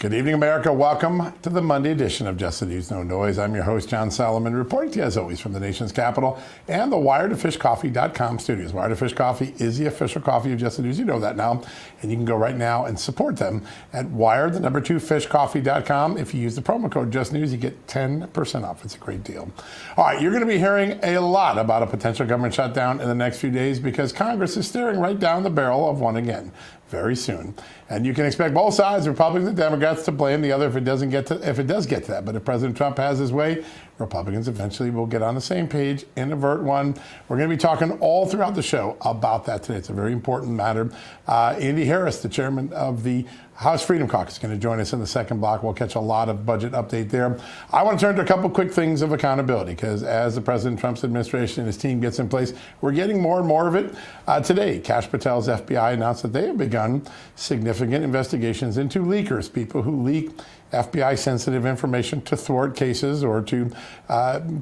Good evening, America. Welcome to the Monday edition of Just the News, No Noise. I'm your host, John Solomon, reporting to you as always from the nation's capital and the wiredtofishcoffee.com studios. Wired to Fish Coffee is the official coffee of Just the News. You know that now. And you can go right now and support them at wired2fishcoffee.com. If you use the promo code Just News, you get 10% off. It's a great deal. All right, you're going to be hearing a lot about a potential government shutdown in the next few days because Congress is staring right down the barrel of one again very soon. And you can expect both sides, Republicans and Democrats, to blame the other if it does get to that. But if President Trump has his way, Republicans eventually will get on the same page and avert one. We're going to be talking all throughout the show about that today. It's a very important matter. Andy Harris, the chairman of the House Freedom Caucus, is going to join us in the second block. We'll catch a lot of budget update there. I want to turn to a couple quick things of accountability because as the President Trump's administration and his team gets in place, we're getting more and more of it. Today, Kash Patel's FBI announced that they have begun significant investigations into leakers, people who leak FBI-sensitive information to thwart cases or to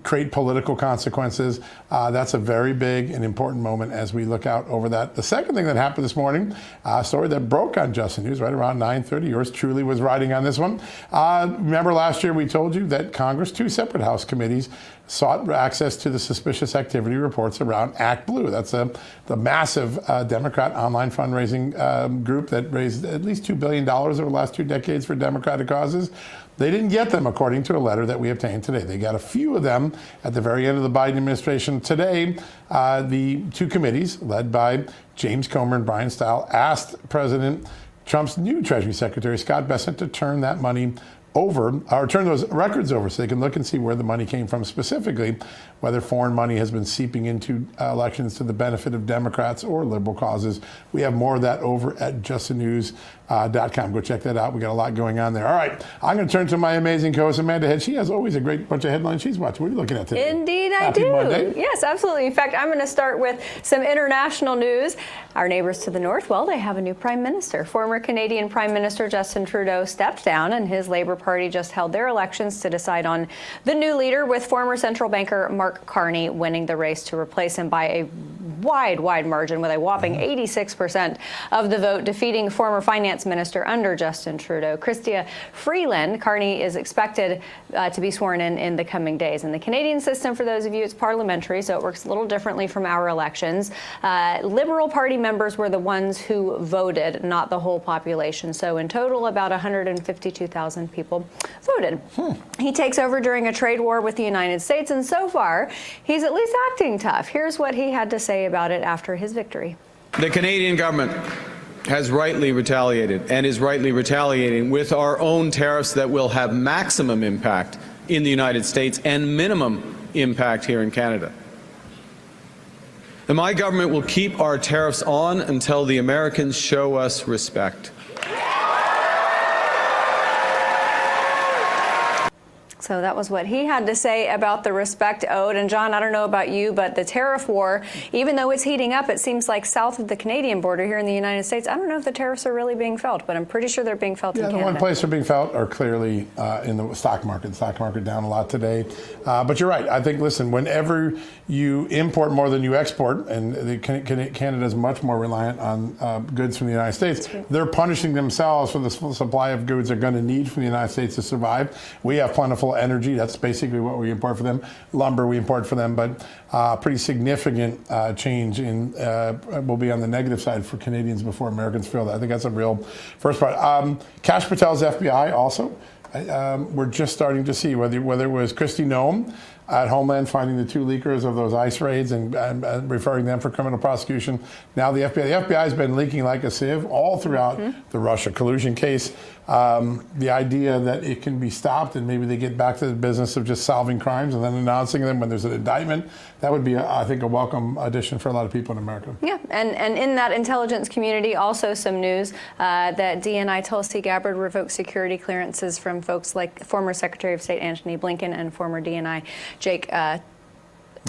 create political consequences. That's a very big and important moment as we look out over that. The second thing that happened this morning, a story that broke on Just the News right around 9:30. Yours truly was riding on this one. Remember last year we told you that Congress, two separate House committees, sought access to the suspicious activity reports around Act Blue. That's the massive Democrat online fundraising group that raised at least $2 billion over the last 2 decades for Democratic causes. They didn't get them, according to a letter that we obtained today. They got a few of them at the very end of the Biden administration. Today, the two committees, led by James Comer and Brian Stile, asked President Trump's new Treasury Secretary, Scott Bessent, to turn that money over, or turn those records over so they can look and see where the money came from, specifically whether foreign money has been seeping into elections to the benefit of Democrats or liberal causes. We have more of that over at justthenews.com. Go check that out. We got a lot going on there. All right, I'm going to turn to my amazing co-host, Amanda Head. She has always a great bunch of headlines she's watching. What are you looking at today? Indeed, I do. Monday. Yes, absolutely. In fact, I'm going to start with some international news. Our neighbors to the north, well, they have a new prime minister. Former Canadian Prime Minister Justin Trudeau stepped down, and his Labour Party just held their elections to decide on the new leader, with former central banker Mark Carney winning the race to replace him by a wide margin with a whopping 86% of the vote, defeating former finance minister under Justin Trudeau, Chrystia Freeland. Carney is expected to be sworn in the coming days. In the Canadian system, for those of you, it's parliamentary, so it works a little differently from our elections. Liberal Party members were the ones who voted, not the whole population. So in total, about 152,000 people voted. He takes over during a trade war with the United States, and so far, he's at least acting tough. Here's what he had to say about it after his victory. The Canadian government has rightly retaliated and is rightly retaliating with our own tariffs that will have maximum impact in the United States and minimum impact here in Canada. And my government will keep our tariffs on until the Americans show us respect. So that was what he had to say about the respect owed. And John, I don't know about you, but the tariff war, even though it's heating up, it seems like south of the Canadian border here in the United States, I don't know if the tariffs are really being felt, but I'm pretty sure they're being felt in Canada. The one place they're being felt are clearly in the stock market. The stock market down a lot today. But you're right. I think, listen, whenever you import more than you export, and Canada is much more reliant on goods from the United States, they're punishing themselves for the supply of goods they're going to need from the United States to survive. We have plentiful energy. That's basically what we import for them. Lumber we import for them, but pretty significant change in will be on the negative side for Canadians before Americans feel that. I think that's a real first part. Kash Patel's FBI also. We're just starting to see whether it was Kristi Noem at Homeland finding the two leakers of those ICE raids and referring them for criminal prosecution. Now the FBI. The FBI has been leaking like a sieve all throughout the Russia collusion case. The idea that it can be stopped and maybe they get back to the business of just solving crimes and then announcing them when there's an indictment, that would be, I think, a welcome addition for a lot of people in America. Yeah, and in that intelligence community, also some news that DNI Tulsi Gabbard revoked security clearances from folks like former Secretary of State Antony Blinken and former DNI Jake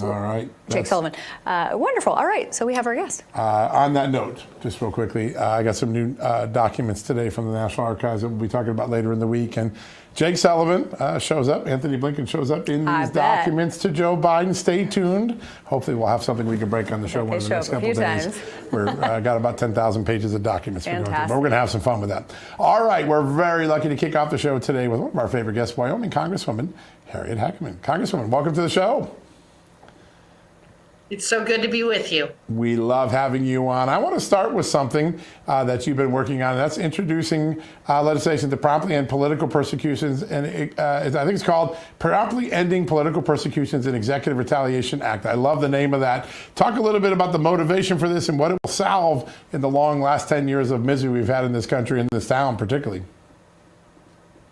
All right. Jake Sullivan. Wonderful. All right. So we have our guest. On that note, just real quickly, I got some new documents today from the National Archives that we'll be talking about later in the week. And Jake Sullivan shows up. Anthony Blinken shows up in these documents to Joe Biden. Stay tuned. Hopefully we'll have something we can break on the show one of the next couple of days. We've got about 10,000 pages of documents we're going through, but we're going to have some fun with that. All right. We're very lucky to kick off the show today with one of our favorite guests, Wyoming Congresswoman Harriet Hackeman. Congresswoman, welcome to the show. It's so good to be with you. We love having you on. I want to start with something that you've been working on. That's introducing legislation to promptly end political persecutions. And I think it's called Promptly Ending Political Persecutions and Executive Retaliation Act. I love the name of that. Talk a little bit about the motivation for this and what it will solve in the long last 10 years of misery we've had in this country, in this town particularly.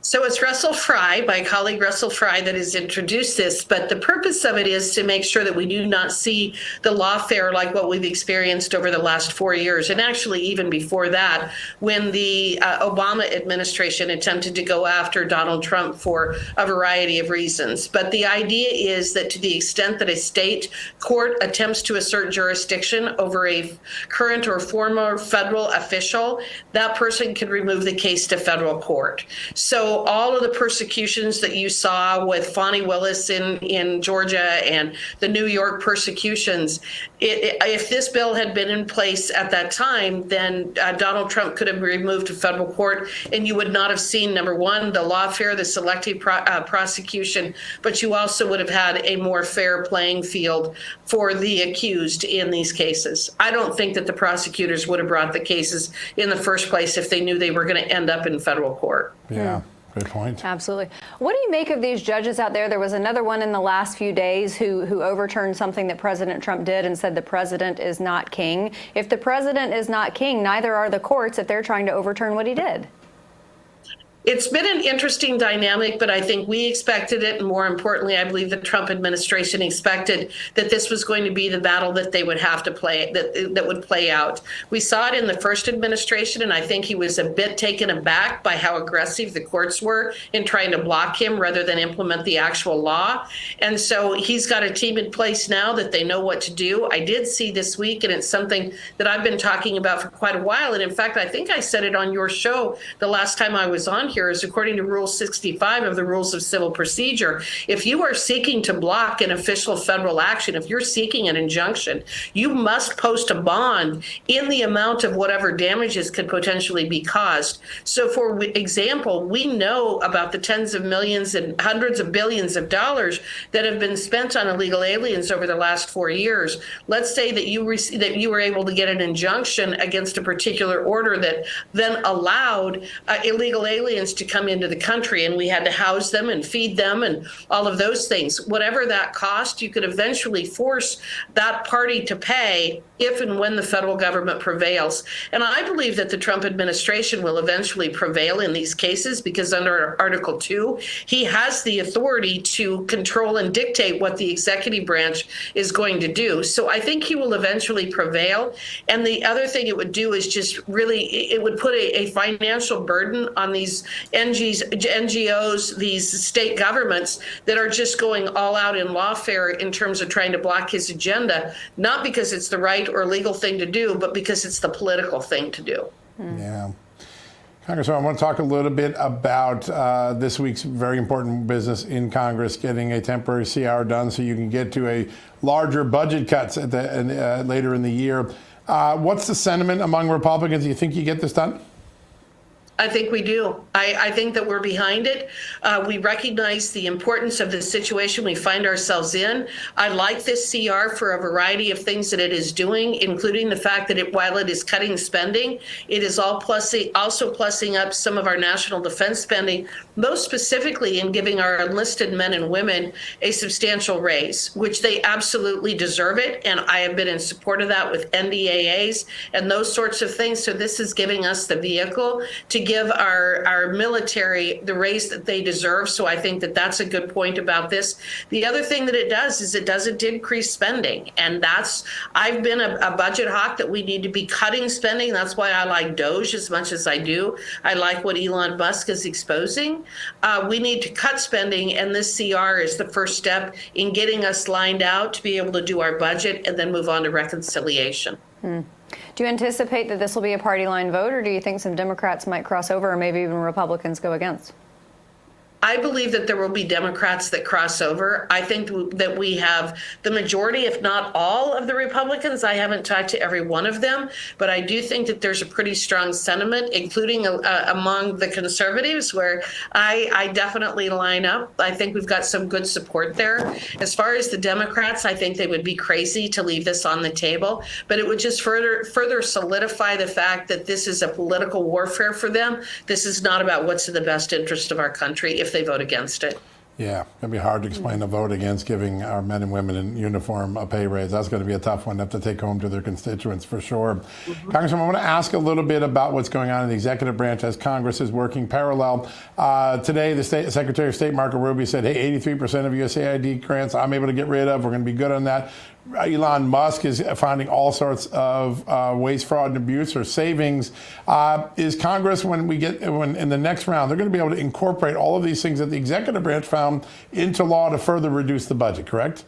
So it's Russell Fry, my colleague Russell Fry, that has introduced this, but the purpose of it is to make sure that we do not see the lawfare like what we've experienced over the last 4 years, and actually even before that, when the Obama administration attempted to go after Donald Trump for a variety of reasons. But the idea is that to the extent that a state court attempts to assert jurisdiction over a current or former federal official, that person can remove the case to federal court. So all of the persecutions that you saw with Fani Willis in Georgia and the New York persecutions, if this bill had been in place at that time, then Donald Trump could have been removed to federal court, and you would not have seen, number one, the lawfare, the selective prosecution, but you also would have had a more fair playing field for the accused in these cases. I don't think that the prosecutors would have brought the cases in the first place if they knew they were going to end up in federal court. Yeah. Good point. Absolutely. What do you make of these judges out there? There was another one in the last few days who overturned something that President Trump did and said the president is not king. If the president is not king, neither are the courts if they're trying to overturn what he did. It's been an interesting dynamic, but I think we expected it. And more importantly, I believe the Trump administration expected that this was going to be the battle that they would have to play, that would play out. We saw it in the first administration, and I think he was a bit taken aback by how aggressive the courts were in trying to block him rather than implement the actual law. And so he's got a team in place now that they know what to do. I did see this week, and it's something that I've been talking about for quite a while. And in fact, I think I said it on your show the last time I was on here, is according to Rule 65 of the Rules of Civil Procedure, if you are seeking to block an official federal action, if you're seeking an injunction, you must post a bond in the amount of whatever damages could potentially be caused. So for example, we know about the tens of millions and hundreds of billions of dollars that have been spent on illegal aliens over the last 4 years. Let's say that you were able to get an injunction against a particular order that then allowed illegal aliens to come into the country, and we had to house them and feed them and all of those things. Whatever that cost, you could eventually force that party to pay if and when the federal government prevails. And I believe that the Trump administration will eventually prevail in these cases because under Article 2, he has the authority to control and dictate what the executive branch is going to do. So I think he will eventually prevail. And the other thing it would do is just really, it would put a financial burden on these NGOs, these state governments that are just going all out in lawfare in terms of trying to block his agenda, not because it's the right or legal thing to do, but because it's the political thing to do. Yeah. Congressman, I want to talk a little bit about this week's very important business in Congress, getting a temporary CR done so you can get to a larger budget cuts at later in the year. What's the sentiment among Republicans? Do you think you get this done? I think we do. I think that we're behind it. We recognize the importance of the situation we find ourselves in. I like this CR for a variety of things that it is doing, including the fact that while it is cutting spending, it is also plussing up some of our national defense spending, most specifically in giving our enlisted men and women a substantial raise, which they absolutely deserve it. And I have been in support of that with NDAAs and those sorts of things. So this is giving us the vehicle to give our military the raise that they deserve. So I think that that's a good point about this. The other thing that it does is it doesn't increase spending. And I've been a budget hawk that we need to be cutting spending. That's why I like Doge as much as I do. I like what Elon Musk is exposing. We need to cut spending, and this CR is the first step in getting us lined out to be able to do our budget and then move on to reconciliation. Do you anticipate that this will be a party line vote, or do you think some Democrats might cross over or maybe even Republicans go against? I believe that there will be Democrats that cross over. I think that we have the majority, if not all, of the Republicans. I haven't talked to every one of them, but I do think that there's a pretty strong sentiment, including among the conservatives, where I definitely line up. I think we've got some good support there. As far as the Democrats, I think they would be crazy to leave this on the table, but it would just further solidify the fact that this is a political warfare for them. This is not about what's in the best interest of our country if they vote against it. Yeah, it'd be hard to explain a vote against giving our men and women in uniform a pay raise. That's going to be a tough one to have to take home to their constituents for sure. Congressman, I want to ask a little bit about what's going on in the executive branch as Congress is working parallel. Today, the Secretary of State, Marco Rubio, said, hey, 83% of USAID grants I'm able to get rid of. We're going to be good on that. Elon Musk is finding all sorts of waste, fraud, and abuse or savings. Is Congress, when in the next round, they're going to be able to incorporate all of these things that the executive branch found into law to further reduce the budget, correct?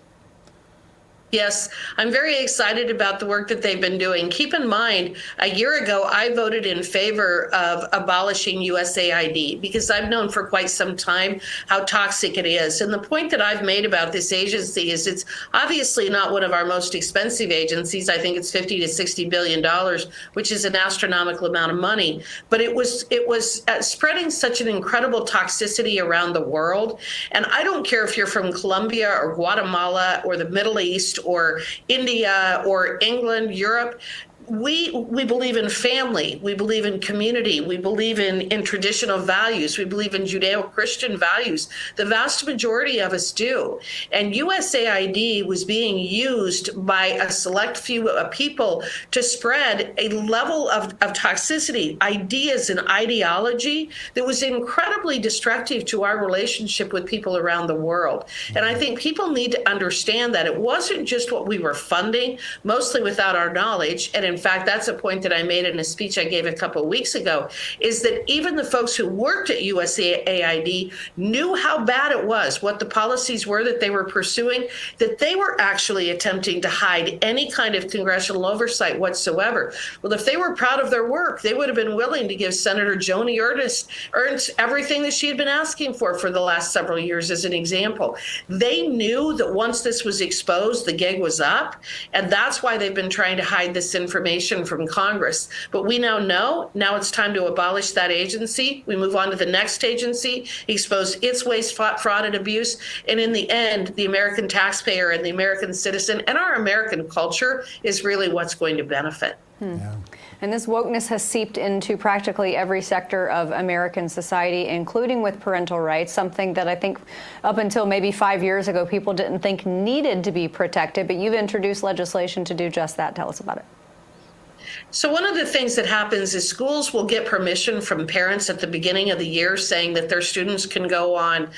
Yes, I'm very excited about the work that they've been doing. Keep in mind, a year ago, I voted in favor of abolishing USAID because I've known for quite some time how toxic it is. And the point that I've made about this agency is it's obviously not one of our most expensive agencies. I think it's $50 to $60 billion, which is an astronomical amount of money. But it was spreading such an incredible toxicity around the world. And I don't care if you're from Colombia or Guatemala or the Middle East or India or England, Europe. We believe in family. We believe in community. We believe in traditional values. We believe in Judeo-Christian values. The vast majority of us do. And USAID was being used by a select few people to spread a level of toxicity, ideas, and ideology that was incredibly destructive to our relationship with people around the world. And I think people need to understand that it wasn't just what we were funding, mostly without our knowledge. And in fact, that's a point that I made in a speech I gave a couple of weeks ago, is that even the folks who worked at USAID knew how bad it was, what the policies were that they were pursuing, that they were actually attempting to hide any kind of congressional oversight whatsoever. Well, if they were proud of their work, they would have been willing to give Senator Joni Ernst everything that she had been asking for the last several years as an example. They knew that once this was exposed, the gig was up, and that's why they've been trying to hide this information from Congress. But we now know, now it's time to abolish that agency. We move on to the next agency, expose its waste, fraud, and abuse. And in the end, the American taxpayer and the American citizen and our American culture is really what's going to benefit. Yeah. And this wokeness has seeped into practically every sector of American society, including with parental rights, something that I think up until maybe 5 years ago, people didn't think needed to be protected. But you've introduced legislation to do just that. Tell us about it. So one of the things that happens is schools will get permission from parents at the beginning of the year saying that their students can go on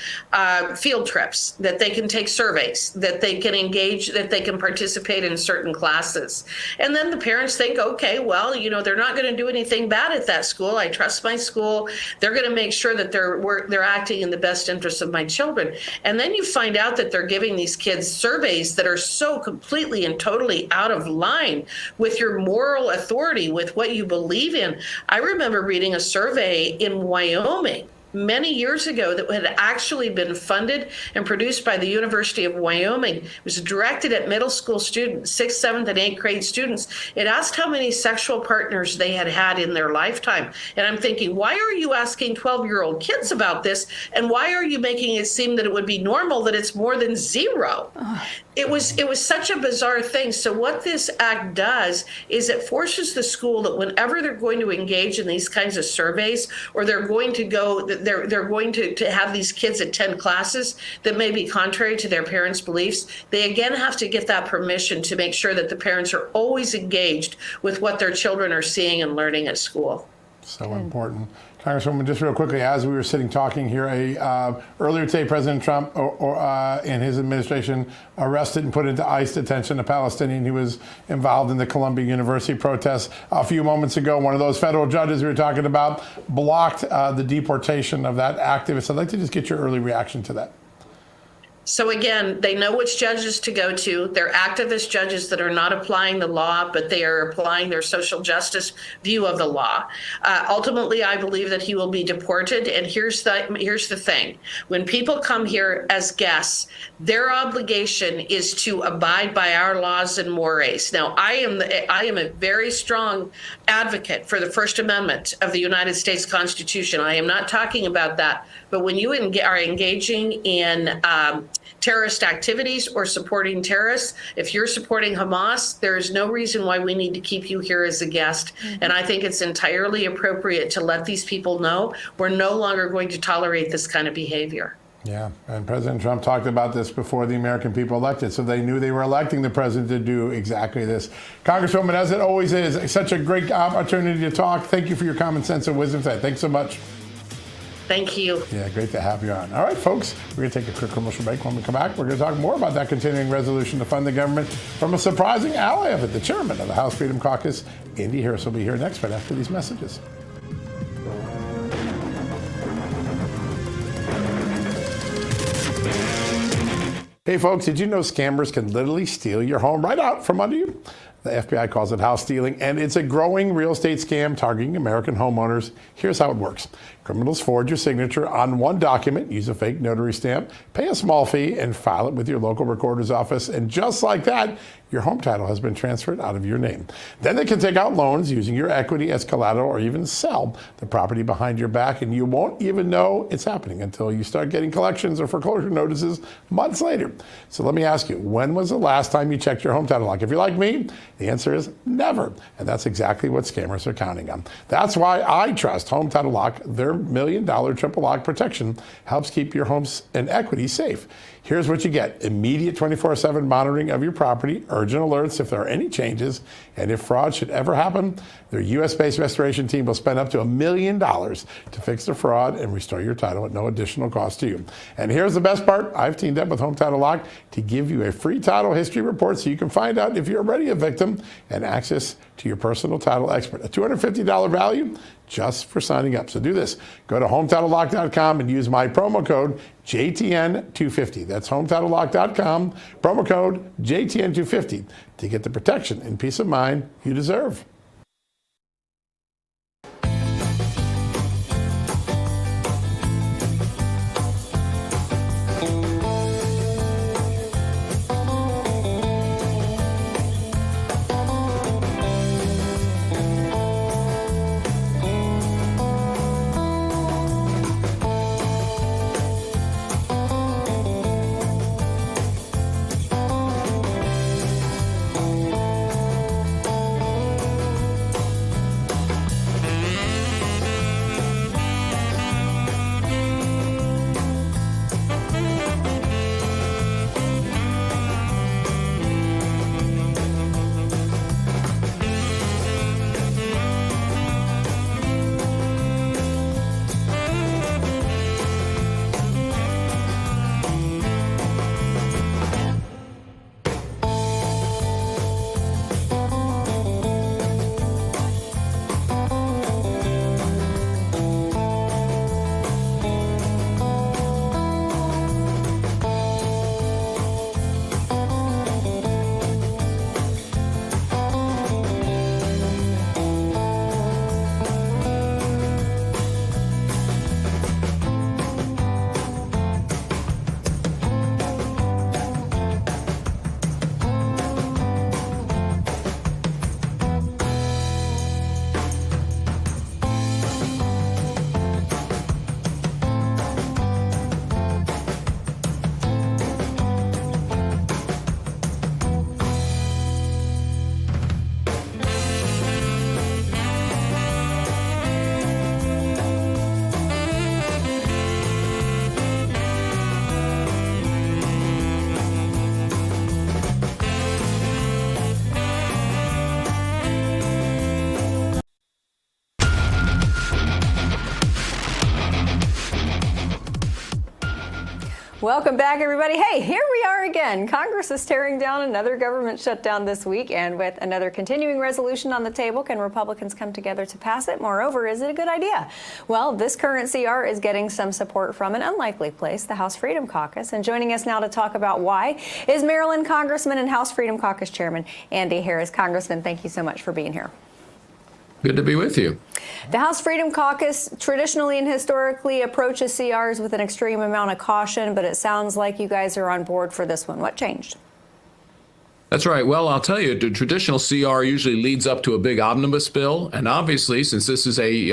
field trips, that they can take surveys, that they can engage, that they can participate in certain classes. And then the parents think, okay, well, you know, they're not going to do anything bad at that school. I trust my school. They're going to make sure that they're acting in the best interest of my children. And then you find out that they're giving these kids surveys that are so completely and totally out of line with your moral authority, with what you believe in. I remember reading a survey in Wyoming many years ago that had actually been funded and produced by the University of Wyoming. It was directed at middle school students, 6th, 7th, and 8th grade students. It asked how many sexual partners they had had in their lifetime. And I'm thinking, why are you asking 12-year-old kids about this? And why are you making it seem that it would be normal that it's more than zero? It was such a bizarre thing. So what this act does is it forces the school that whenever they're going to engage in these kinds of surveys, or they're going to go, they're going to have these kids attend classes that may be contrary to their parents' beliefs, they again have to get that permission to make sure that the parents are always engaged with what their children are seeing and learning at school. So important. Congresswoman, just real quickly, as we were sitting talking here, earlier today, President Trump and his administration arrested and put into ICE detention a Palestinian who was involved in the Columbia University protests. A few moments ago, one of those federal judges we were talking about blocked the deportation of that activist. I'd like to just get your early reaction to that. So again, they know which judges to go to. They're activist judges that are not applying the law, but they are applying their social justice view of the law. Ultimately, I believe that he will be deported. And here's the thing. When people come here as guests, their obligation is to abide by our laws and mores. Now, I am a very strong advocate for the First Amendment of the United States Constitution. I am not talking about that. But when you are engaging in terrorist activities or supporting terrorists, if you're supporting Hamas, there is no reason why we need to keep you here as a guest. Mm-hmm. And I think it's entirely appropriate to let these people know we're no longer going to tolerate this kind of behavior. Yeah, and President Trump talked about this before the American people elected, so they knew they were electing the president to do exactly this. Congresswoman, as it always is, such a great opportunity to talk. Thank you for your common sense and wisdom today. Thanks so much. Thank you. Yeah, great to have you on. All right, folks, we're going to take a quick commercial break. When we come back, we're going to talk more about that continuing resolution to fund the government from a surprising ally of it, the chairman of the House Freedom Caucus, Andy Harris, will be here next, right after these messages. Hey, folks, did you know scammers can literally steal your home right out from under you? The FBI calls it house stealing, and it's a growing real estate scam targeting American homeowners. Here's how it works. Criminals forge your signature on one document, use a fake notary stamp, pay a small fee, and file it with your local recorder's office. And just like that, your home title has been transferred out of your name. Then they can take out loans using your equity as collateral or even sell the property behind your back, and you won't even know it's happening until you start getting collections or foreclosure notices months later. So let me ask you, when was the last time you checked your home title lock? If you're like me, the answer is never. And that's exactly what scammers are counting on. That's why I trust Home Title Lock. Their $1 million triple lock protection helps keep your homes and equity safe. Here's what you get. Immediate 24/7 monitoring of your property, urgent alerts if there are any changes, and if fraud should ever happen, their U.S.-based restoration team will spend up to $1 million to fix the fraud and restore your title at no additional cost to you. And here's the best part. I've teamed up with Home Title Lock to give you a free title history report so you can find out if you're already a victim and access to your personal title expert. A $250 value just for signing up. So do this. Go to HometitleLock.com and use my promo code JTN250. That's HometitleLock.com, promo code JTN250 to get the protection and peace of mind you deserve. Welcome back, everybody. Hey, here we are again. Congress is tearing down another government shutdown this week, and with another continuing resolution on the table, can Republicans come together to pass it? Moreover, is it a good idea? Well, this current CR is getting some support from an unlikely place, the House Freedom Caucus. And joining us now to talk about why is Maryland Congressman and House Freedom Caucus Chairman Andy Harris. Congressman, thank you so much for being here. Good to be with you. The House Freedom Caucus traditionally and historically approaches CRs with an extreme amount of caution, but it sounds like you guys are on board for this one. What changed? That's right. Well, I'll tell you, the traditional CR usually leads up to a big omnibus bill. And obviously, since this is a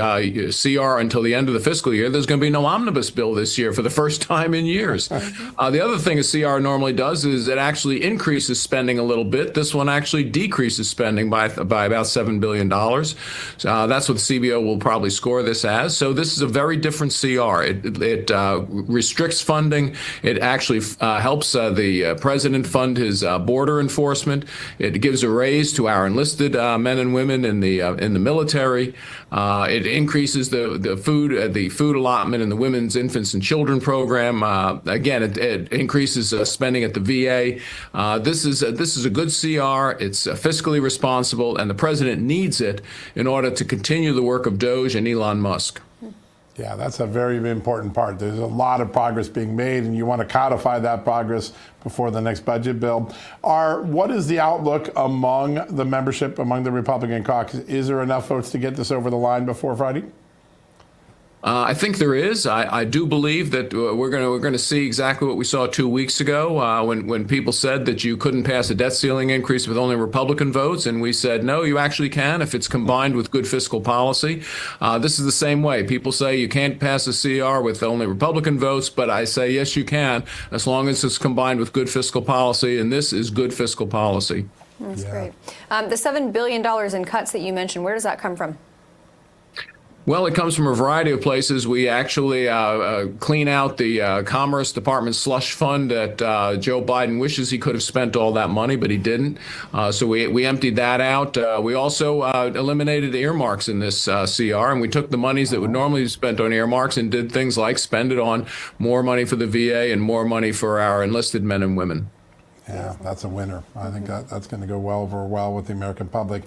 CR until the end of the fiscal year, there's going to be no omnibus bill this year for the first time in years. The other thing a CR normally does is it actually increases spending a little bit. This one actually decreases spending by about $7 billion. That's what the CBO will probably score this as. So this is a very different CR. It restricts funding. It actually helps the president fund his border enforcement. It gives a raise to our enlisted men and women in the military. It increases the food allotment in the Women's, Infants, and Children program. Again, it increases spending at the VA. This is a good CR. It's fiscally responsible, and the president needs it in order to continue the work of DOGE and Elon Musk. Yeah, that's a very important part. There's a lot of progress being made, and you want to codify that progress before the next budget bill. What is the outlook among the membership, among the Republican caucus? Is there enough votes to get this over the line before Friday? I think there is. I do believe that we're going to see exactly what we saw 2 weeks ago when people said that you couldn't pass a debt ceiling increase with only Republican votes, and we said no, you actually can if it's combined with good fiscal policy. This is the same way. People say you can't pass a CR with only Republican votes, but I say yes, you can, as long as it's combined with good fiscal policy, and this is good fiscal policy. That's great. The $7 billion in cuts that you mentioned, where does that come from? Well, it comes from a variety of places. We actually clean out the Commerce Department slush fund that Joe Biden wishes he could have spent all that money, but he didn't. So we emptied that out. We also eliminated earmarks in this CR, and we took the monies that would normally be spent on earmarks and did things like spend it on more money for the VA and more money for our enlisted men and women. Yeah, that's a winner. I think that's going to go over well with the American public.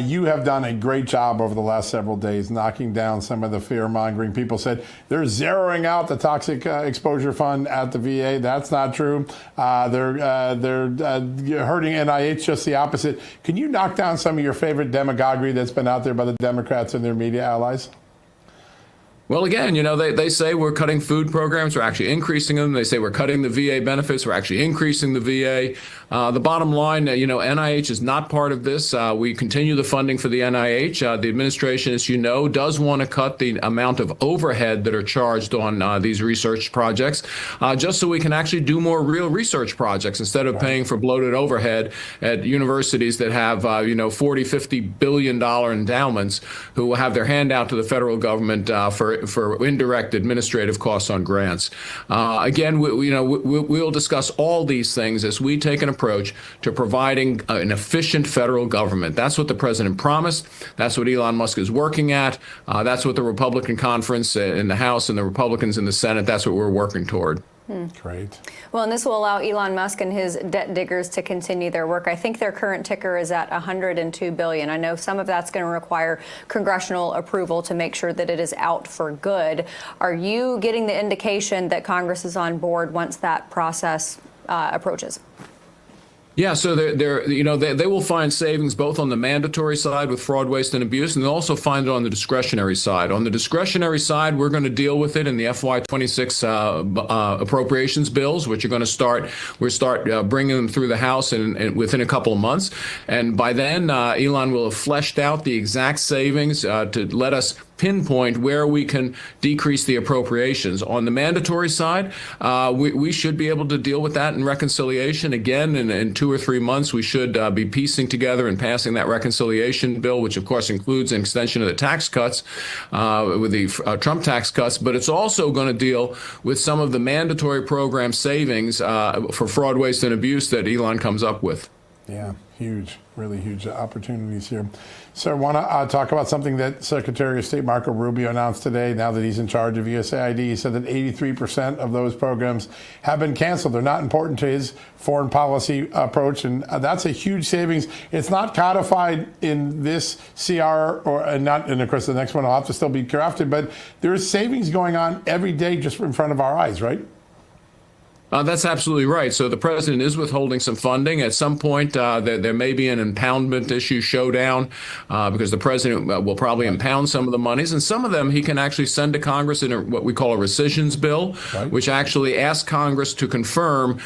You have done a great job over the last several days knocking down some of the fear-mongering. People said they're zeroing out the toxic exposure fund at the VA. That's not true. They're hurting NIH, just the opposite. Can you knock down some of your favorite demagoguery that's been out there by the Democrats and their media allies? Well, again, you know, they say we're cutting food programs. We're actually increasing them. They say we're cutting the VA benefits. We're actually increasing the VA. The bottom line, you know, NIH is not part of this. We continue the funding for the NIH. The administration, as you know, does want to cut the amount of overhead that are charged on these research projects, just so we can actually do more real research projects instead of paying for bloated overhead at universities that have, you know, $40–50 billion endowments who will have their hand out to the federal government for indirect administrative costs on grants. Again, we'll discuss all these things as we take an approach to providing an efficient federal government. That's what the president promised. That's what Elon Musk is working at. That's what the Republican conference in the House and the Republicans in the Senate, that's what we're working toward. Great. Well, and this will allow Elon Musk and his debt diggers to continue their work. I think their current ticker is at $102 billion. I know some of that's going to require congressional approval to make sure that it is out for good. Are you getting the indication that Congress is on board once that process approaches? Yeah, so they will find savings both on the mandatory side with fraud, waste, and abuse, and they'll also find it on the discretionary side. On the discretionary side, we're going to deal with it in the FY26 appropriations bills, which are going to start bringing them through the House and within a couple of months. And by then, Elon will have fleshed out the exact savings to let us pinpoint where we can decrease the appropriations. On the mandatory side, we should be able to deal with that in reconciliation. Again, in 2 or 3 months, we should be piecing together and passing that reconciliation bill, which of course includes an extension of the tax cuts with the Trump tax cuts. But it's also going to deal with some of the mandatory program savings for fraud, waste, and abuse that Elon comes up with. Yeah, huge. Really huge opportunities here. So I want to talk about something that Secretary of State Marco Rubio announced today. Now that he's in charge of USAID, he said that 83% of those programs have been canceled. They're not important to his foreign policy approach, and that's a huge savings. It's not codified in this CR, and of course the next one will have to still be crafted, but there's savings going on every day just in front of our eyes, right? That's absolutely right. So the president is withholding some funding. At some point, there may be an impoundment issue showdown because the president will probably impound some of the monies. And some of them he can actually send to Congress in what we call a rescissions bill, which actually asks Congress to confirm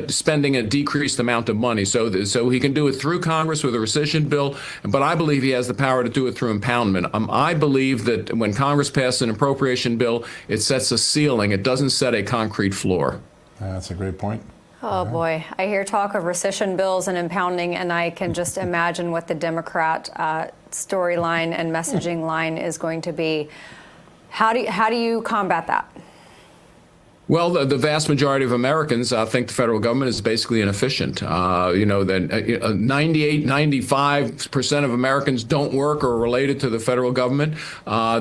spending a decreased amount of money. So he can do it through Congress with a rescission bill. But I believe he has the power to do it through impoundment. I believe that when Congress passes an appropriation bill, it sets a ceiling. It doesn't set a concrete floor. That's a great point. Oh, boy. I hear talk of rescission bills and impounding, and I can just imagine what the Democrat storyline and messaging line is going to be. How do you combat that? Well, the vast majority of Americans think the federal government is basically inefficient. 95% of Americans don't work or are related to the federal government.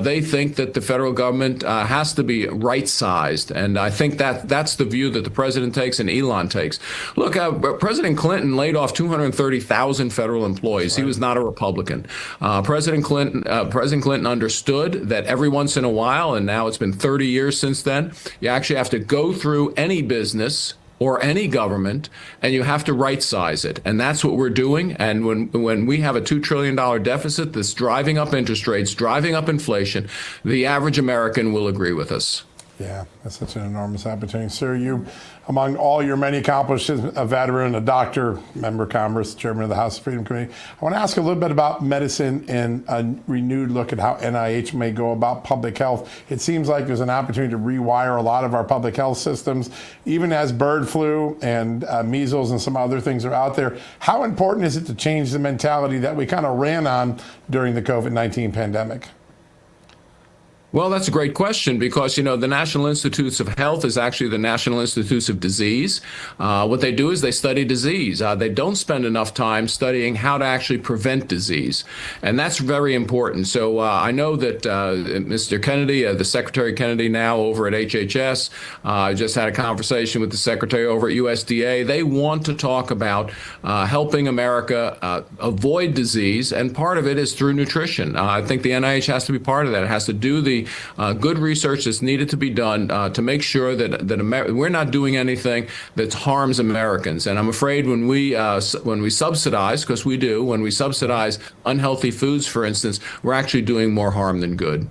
They think that the federal government has to be right-sized. And I think that's the view that the president takes and Elon takes. Look, President Clinton laid off 230,000 federal employees. He was not a Republican. President Clinton understood that every once in a while, and now it's been 30 years since then, you actually have to go through any business or any government, and you have to right-size it. And that's what we're doing. And when we have a $2 trillion deficit that's driving up interest rates, driving up inflation, the average American will agree with us. Yeah, that's such an enormous opportunity. Sir, you, among all your many accomplishments, a veteran, a doctor, member of Congress, chairman of the House Freedom Committee, I want to ask a little bit about medicine and a renewed look at how NIH may go about public health. It seems like there's an opportunity to rewire a lot of our public health systems, even as bird flu and measles and some other things are out there. How important is it to change the mentality that we kind of ran on during the COVID-19 pandemic? Well, that's a great question because, the National Institutes of Health is actually the National Institutes of Disease. What they do is they study disease. They don't spend enough time studying how to actually prevent disease. And that's very important. So I know that Mr. Kennedy, the Secretary Kennedy now over at HHS, just had a conversation with the Secretary over at USDA. They want to talk about helping America avoid disease. And part of it is through nutrition. I think the NIH has to be part of that. It has to do the good research that's needed to be done to make sure that we're not doing anything that harms Americans. And I'm afraid when we subsidize, because we do, when we subsidize unhealthy foods, for instance, we're actually doing more harm than good.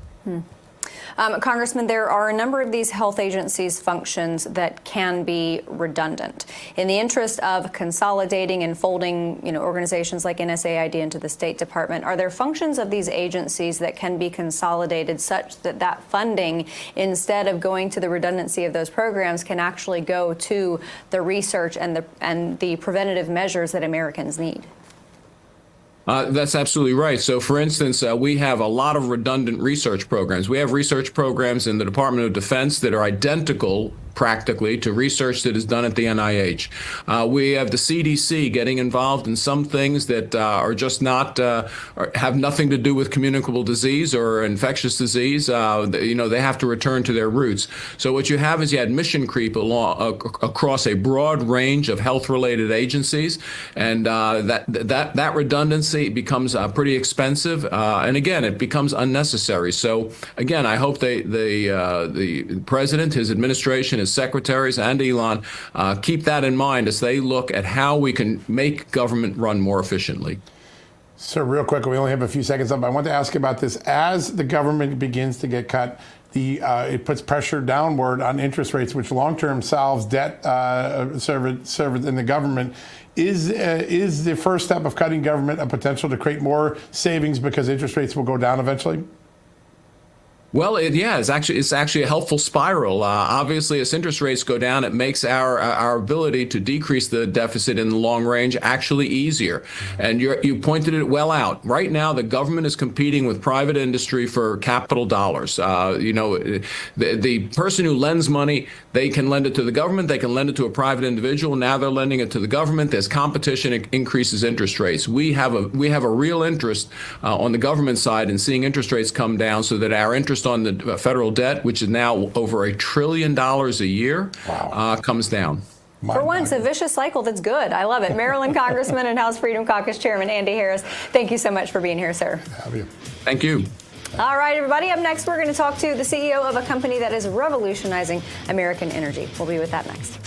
Congressman, there are a number of these health agencies' functions that can be redundant. In the interest of consolidating and folding, organizations like NSAID into the State Department, are there functions of these agencies that can be consolidated such that that funding, instead of going to the redundancy of those programs, can actually go to the research and the preventative measures that Americans need? That's absolutely right. So, for instance, we have a lot of redundant research programs. We have research programs in the Department of Defense that are identical practically to research that is done at the NIH. We have the CDC getting involved in some things that are just not, have nothing to do with communicable disease or infectious disease. They have to return to their roots. So what you have is you had mission creep across a broad range of health-related agencies, and that redundancy becomes pretty expensive, and again, it becomes unnecessary. So again, I hope the president, his administration, his secretaries, and Elon keep that in mind as they look at how we can make government run more efficiently. So real quick, we only have a few seconds up. I want to ask about this. As the government begins to get cut, it puts pressure downward on interest rates, which long-term solves debt service in the government. Is the first step of cutting government a potential to create more savings because interest rates will go down eventually? Well, it's actually a helpful spiral. Obviously, as interest rates go down, it makes our ability to decrease the deficit in the long range actually easier. And you pointed it well out. Right now, the government is competing with private industry for capital dollars. The person who lends money, they can lend it to the government, they can lend it to a private individual. Now they're lending it to the government. There's competition, it increases interest rates. We have a real interest on the government side in seeing interest rates come down so that our interest on the federal debt, which is now over $1 trillion a year, comes down. For once, a vicious cycle that's good. I love it. Maryland Congressman and House Freedom Caucus Chairman Andy Harris, thank you so much for being here, sir. Thank you. All right, everybody. Up next, we're going to talk to the CEO of a company that is revolutionizing American energy. We'll be with that next.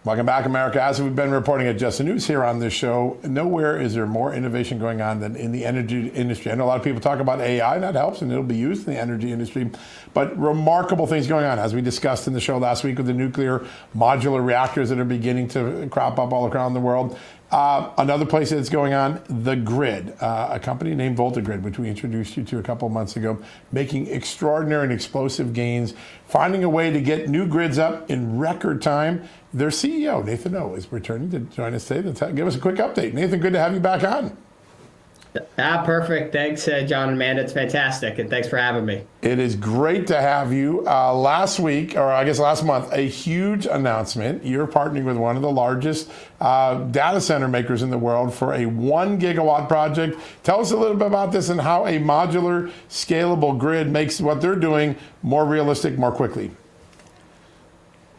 Welcome back, America. As we've been reporting at Just the News here on this show, nowhere is there more innovation going on than in the energy industry. I know a lot of people talk about AI, and that helps, and it'll be used in the energy industry. But remarkable things going on, as we discussed in the show last week with the nuclear modular reactors that are beginning to crop up all around the world. Another place that's going on, the grid, a company named Volta Grid, which we introduced you to a couple of months ago, making extraordinary and explosive gains, finding a way to get new grids up in record time. Their CEO, Nathan O, is returning to join us today to give us a quick update. Nathan, good to have you back on. Perfect. Thanks, John and Amanda. It's fantastic, and thanks for having me. It is great to have you. Last week, or I guess last month, a huge announcement. You're partnering with one of the largest data center makers in the world for a 1 gigawatt project. Tell us a little bit about this and how a modular, scalable grid makes what they're doing more realistic, more quickly.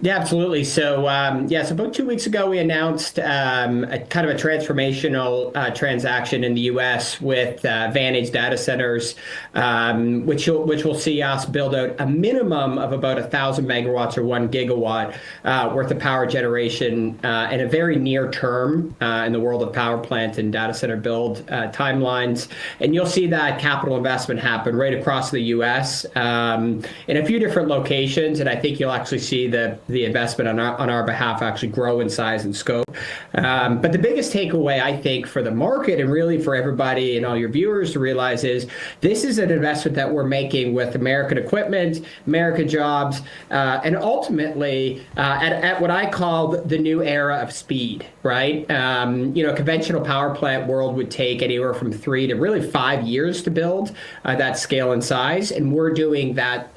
Yeah, absolutely. So, so about 2 weeks ago, we announced a kind of a transformational transaction in the U.S. with Vantage Data Centers, which will see us build out a minimum of about 1,000 megawatts or 1 gigawatt worth of power generation in a very near term in the world of power plant and data center build timelines. And you'll see that capital investment happen right across the U.S. In a few different locations, and I think you'll actually see the investment on our behalf actually grow in size and scope. But the biggest takeaway, I think, for the market and really for everybody and all your viewers to realize is this is an investment that we're making with American equipment, American jobs, and ultimately at what I call the new era of speed, right? Conventional power plant world would take anywhere from 3 to really 5 years to build that scale and size. And we're doing that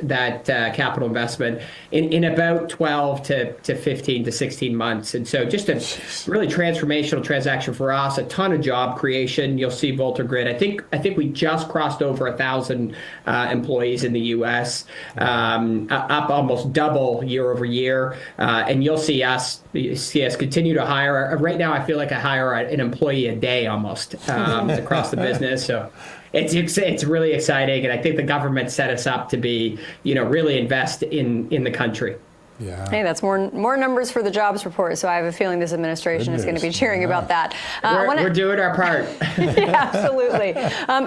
capital investment in about 12 12 to 15 to 16 months. And so just a really transformational transaction for us, a ton of job creation. You'll see Volta Grid. I think we just crossed over 1,000 employees in the U.S., up almost double year over year. And you'll see us continue to hire. Right now, I feel like I hire an employee a day almost across the business. So it's really exciting, and I think the government set us up to be, really invest in the country. Yeah. Hey, that's more numbers for the jobs report. So I have a feeling this administration is going to be cheering about that. We're doing our part. Yeah, absolutely.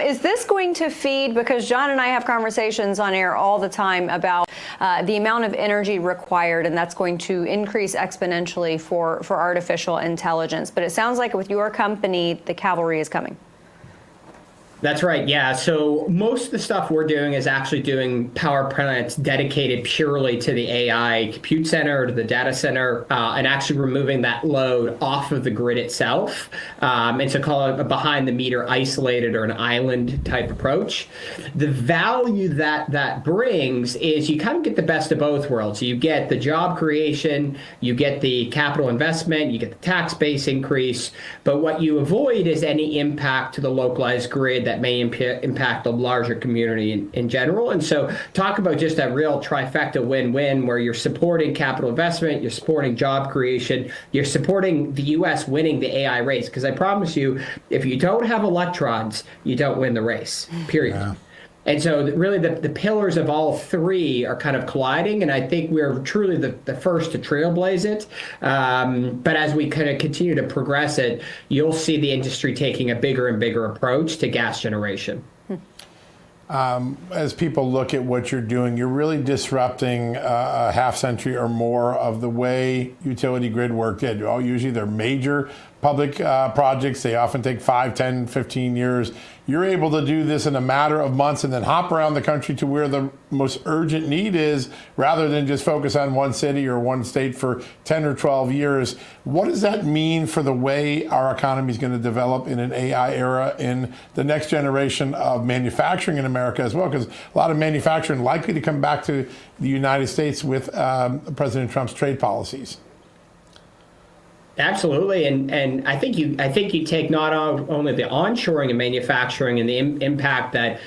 Is this going to feed, because John and I have conversations on air all the time about the amount of energy required, and that's going to increase exponentially for artificial intelligence. But it sounds like with your company, the cavalry is coming. That's right. Yeah. So most of the stuff we're doing is actually doing power plants dedicated purely to the AI compute center, to the data center, and actually removing that load off of the grid itself. And so call it a behind the meter isolated or an island type approach. The value that brings is you kind of get the best of both worlds. You get the job creation, you get the capital investment, you get the tax base increase, but what you avoid is any impact to the localized grid that may impact the larger community in general. And so talk about just that real trifecta win-win where you're supporting capital investment, you're supporting job creation, you're supporting the U.S. winning the AI race. Because I promise you, if you don't have electrons, you don't win the race, period. Yeah. And so really the pillars of all three are kind of colliding, and I think we're truly the first to trailblaze it. But as we kind of continue to progress it, you'll see the industry taking a bigger and bigger approach to gas generation. As people look at what you're doing, you're really disrupting a half century or more of the way utility grid work did. Usually they're major public projects. They often take 5, 10, 15 years. You're able to do this in a matter of months and then hop around the country to where the most urgent need is, rather than just focus on one city or one state for 10 or 12 years. What does that mean for the way our economy is going to develop in an AI era, in the next generation of manufacturing in America as well? Because a lot of manufacturing likely to come back to the United States with President Trump's trade policies. Absolutely, and I think you take not only the onshoring of manufacturing and the impact that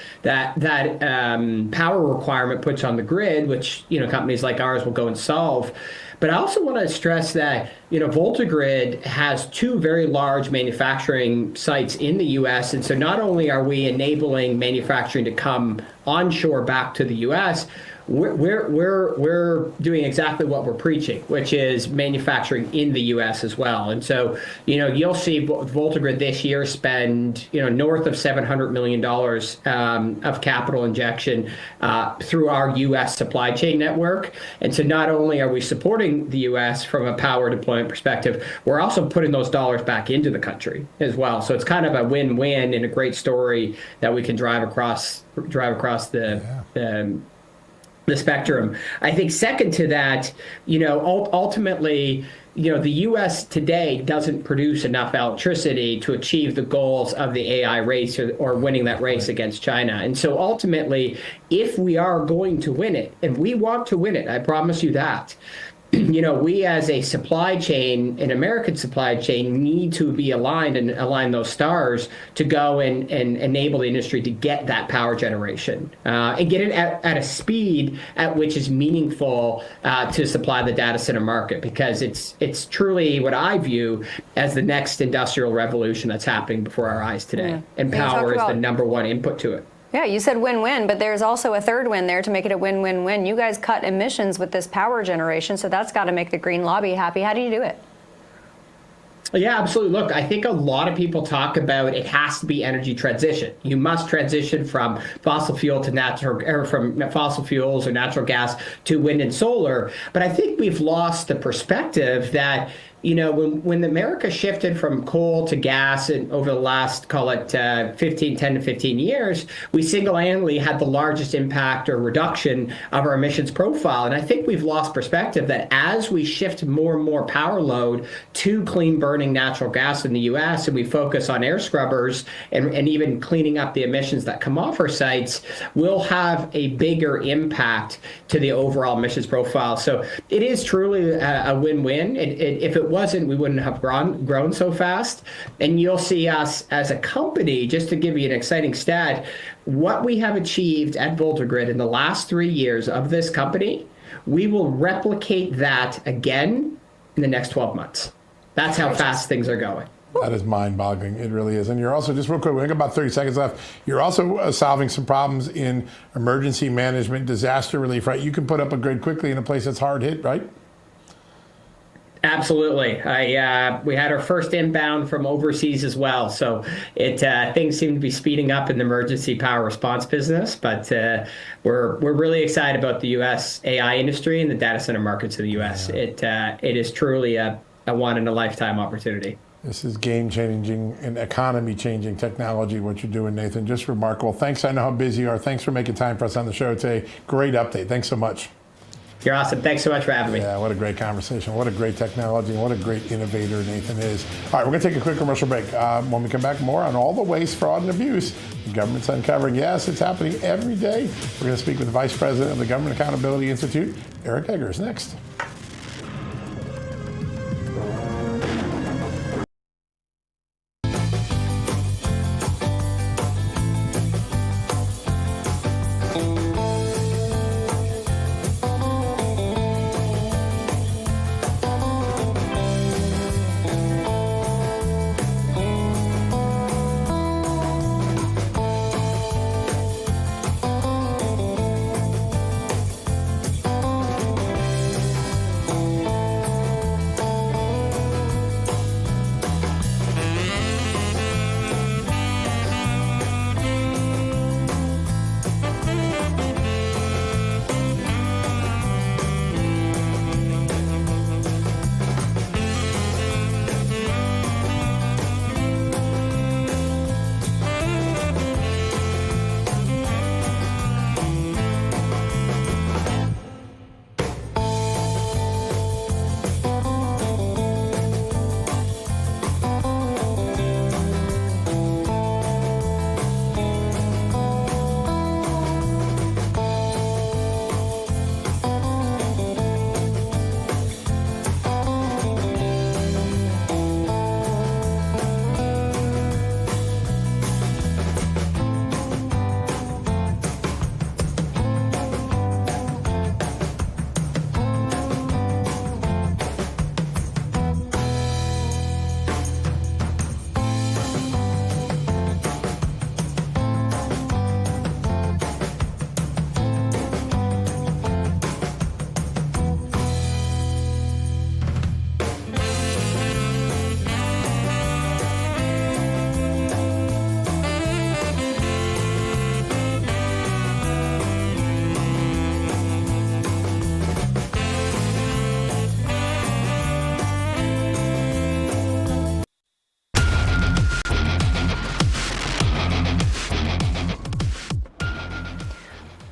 power requirement puts on the grid, which companies like ours will go and solve. But I also want to stress that Volta Grid has 2 very large manufacturing sites in the U.S. And so not only are we enabling manufacturing to come onshore back to the U.S., we're doing exactly what we're preaching, which is manufacturing in the U.S. as well. And so, you'll see Volta Grid this year spend, north of $700 million of capital injection through our U.S. supply chain network. And so not only are we supporting the U.S. from a power deployment perspective, we're also putting those dollars back into the country as well. So it's kind of a win-win and a great story that we can drive across the spectrum. I think second to that, ultimately, the U.S. today doesn't produce enough electricity to achieve the goals of the AI race or winning that race against China. And so ultimately, if we are going to win it, and we want to win it, I promise you that, we as a supply chain, an American supply chain, need to be aligned and align those stars to go and enable the industry to get that power generation and get it at a speed at which is meaningful to supply the data center market, because it's truly what I view as the next industrial revolution that's happening before our eyes today. Yeah. And power is the number one input to it. Yeah, you said win-win, but there's also a third win there to make it a win-win-win. You guys cut emissions with this power generation, so that's got to make the green lobby happy. How do you do it? Yeah, absolutely. Look, I think a lot of people talk about it has to be energy transition. You must transition from fossil fuel to from fossil fuels or natural gas to wind and solar. But I think we've lost the perspective that when America shifted from coal to gas and over the last, call it 10 to 15 years, we single-handedly had the largest impact or reduction of our emissions profile. And I think we've lost perspective that as we shift more and more power load to clean burning natural gas in the US, and we focus on air scrubbers and even cleaning up the emissions that come off our sites, we'll have a bigger impact to the overall emissions profile. So it is truly a win-win. If it wasn't, we wouldn't have grown so fast. And you'll see us as a company, just to give you an exciting stat, what we have achieved at Volta Grid in the last 3 years of this company, we will replicate that again in the next 12 months. That's how fast things are going. That is mind-boggling. It really is. And you're also, just real quick, we have about 30 seconds left. You're also solving some problems in emergency management, disaster relief, right? You can put up a grid quickly in a place that's hard hit, right? Absolutely. We had our first inbound from overseas as well. So things seem to be speeding up in the emergency power response business. But we're really excited about the U.S. AI industry and the data center markets in the U.S. Yeah. It is truly a one-in-a-lifetime opportunity. This is game-changing and economy-changing technology, what you're doing, Nathan. Just remarkable. Thanks. I know how busy you are. Thanks for making time for us on the show today. Great update. Thanks so much. You're awesome. Thanks so much for having me. Yeah, what a great conversation. What a great technology. And what a great innovator Nathan is. All right, we're going to take a quick commercial break. When we come back, more on all the waste, fraud, and abuse the government's uncovering. Yes, it's happening every day. We're going to speak with the Vice President of the Government Accountability Institute, Eric Eggers, next.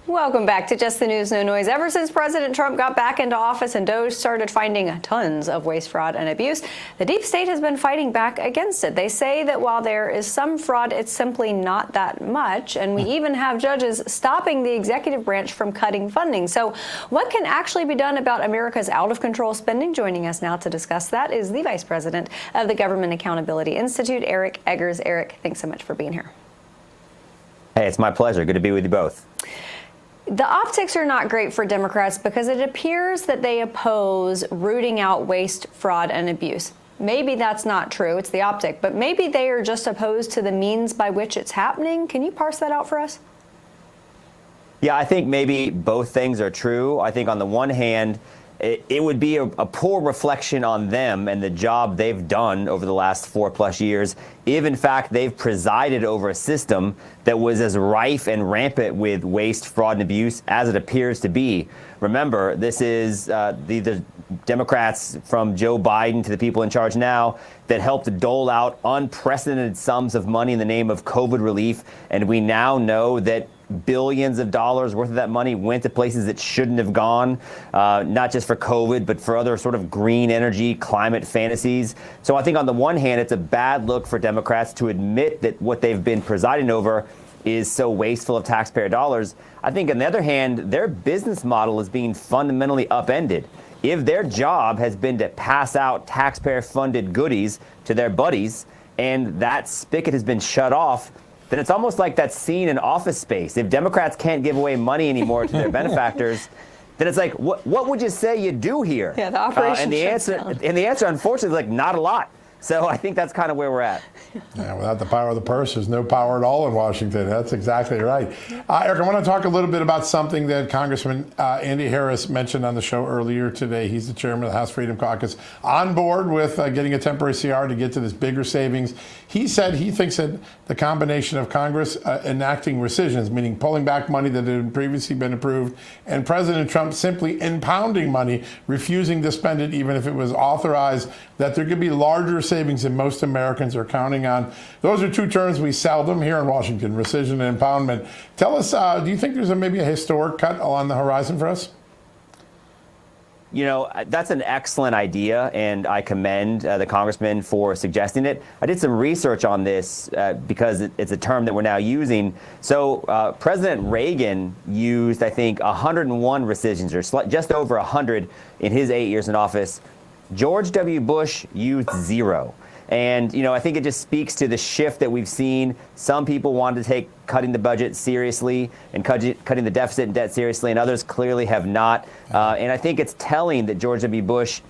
Welcome back to Just the News, No Noise. Ever since President Trump got back into office and DOJ started finding tons of waste, fraud, and abuse, the deep state has been fighting back against it. They say that while there is some fraud, it's simply not that much. And we even have judges stopping the executive branch from cutting funding. So what can actually be done about America's out-of-control spending? Joining us now to discuss that is the Vice President of the Government Accountability Institute, Eric Eggers. Eric, thanks so much for being here. Hey, it's my pleasure. Good to be with you both. The optics are not great for Democrats because it appears that they oppose rooting out waste, fraud, and abuse. Maybe that's not true. It's the optic. But maybe they are just opposed to the means by which it's happening. Can you parse that out for us? Yeah, I think maybe both things are true. I think on the one hand, it would be a poor reflection on them and the job they've done over the last 4+ years if, in fact, they've presided over a system that was as rife and rampant with waste, fraud, and abuse as it appears to be. Remember, this is the Democrats from Joe Biden to the people in charge now that helped dole out unprecedented sums of money in the name of COVID relief. And we now know that billions of dollars worth of that money went to places that shouldn't have gone, not just for COVID, but for other sort of green energy, climate fantasies. So I think on the one hand, it's a bad look for Democrats to admit that what they've been presiding over is so wasteful of taxpayer dollars. I think on the other hand, their business model is being fundamentally upended. If their job has been to pass out taxpayer-funded goodies to their buddies, and that spigot has been shut off, then it's almost like that scene in Office Space. If Democrats can't give away money anymore to their benefactors, then it's like, what would you say you do here? Yeah, the operation and the answer, unfortunately, is like not a lot. So I think that's kind of where we're at. Yeah, without the power of the purse, there's no power at all in Washington. That's exactly right. Eric, I want to talk a little bit about something that Congressman Andy Harris mentioned on the show earlier today. He's the chairman of the House Freedom Caucus, on board with getting a temporary CR to get to this bigger savings. He said he thinks that the combination of Congress enacting rescissions, meaning pulling back money that had previously been approved, and President Trump simply impounding money, refusing to spend it even if it was authorized, that there could be larger savings than most Americans are counting on. Those are two terms we seldom hear in Washington, rescission and impoundment. Tell us, do you think there's maybe a historic cut on the horizon for us? You know, that's an excellent idea, and I commend the congressman for suggesting it. I did some research on this because it's a term that we're now using. So President Reagan used, I think, 101 rescissions, or just over 100 in his 8 years in office. George W. Bush used 0. And, you know, I think it just speaks to the shift that we've seen. Some people wanted to take cutting the budget seriously and cutting the deficit and debt seriously, and others clearly have not. And I think it's telling that George W. Bush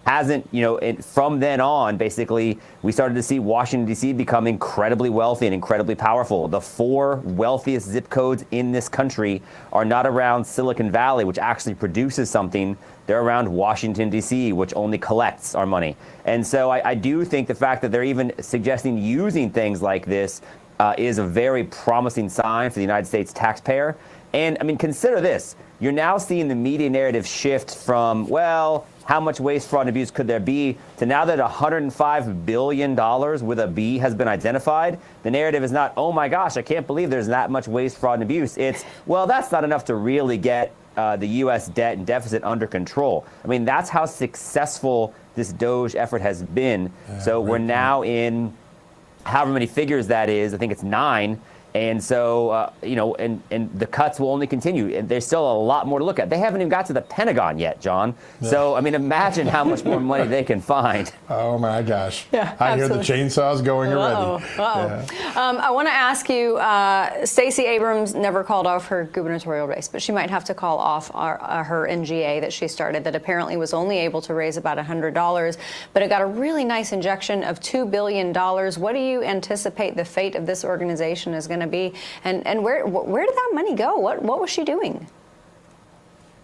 hasn't, you know, from then on, basically, we started to see Washington, D.C. become incredibly wealthy and incredibly powerful. The 4 wealthiest zip codes in this country are not around Silicon Valley, which actually produces something. They're around Washington, D.C., which only collects our money. And so I do think the fact that they're even suggesting using things like this is a very promising sign for the United States taxpayer. And, I mean, consider this. You're now seeing the media narrative shift from, well, how much waste, fraud, and abuse could there be, to now that $105 billion with a B has been identified. The narrative is not, oh, my gosh, I can't believe there's that much waste, fraud, and abuse. It's, well, that's not enough to really get the U.S. debt and deficit under control. I mean, that's how successful this DOGE effort has been. So we're now in however many figures that is. I think it's 9. And so, you know, and the cuts will only continue. And there's still a lot more to look at. They haven't even got to the Pentagon yet, John. Yeah. So, I mean, imagine how much more money they can find. Oh, my gosh. Yeah, I hear the chainsaws going already. Yeah. I want to ask you, Stacey Abrams never called off her gubernatorial race, but she might have to call off her NGA that she started that apparently was only able to raise about $100, but it got a really nice injection of $2 billion. What do you anticipate the fate of this organization is going to be, and where did that money go? What was she doing?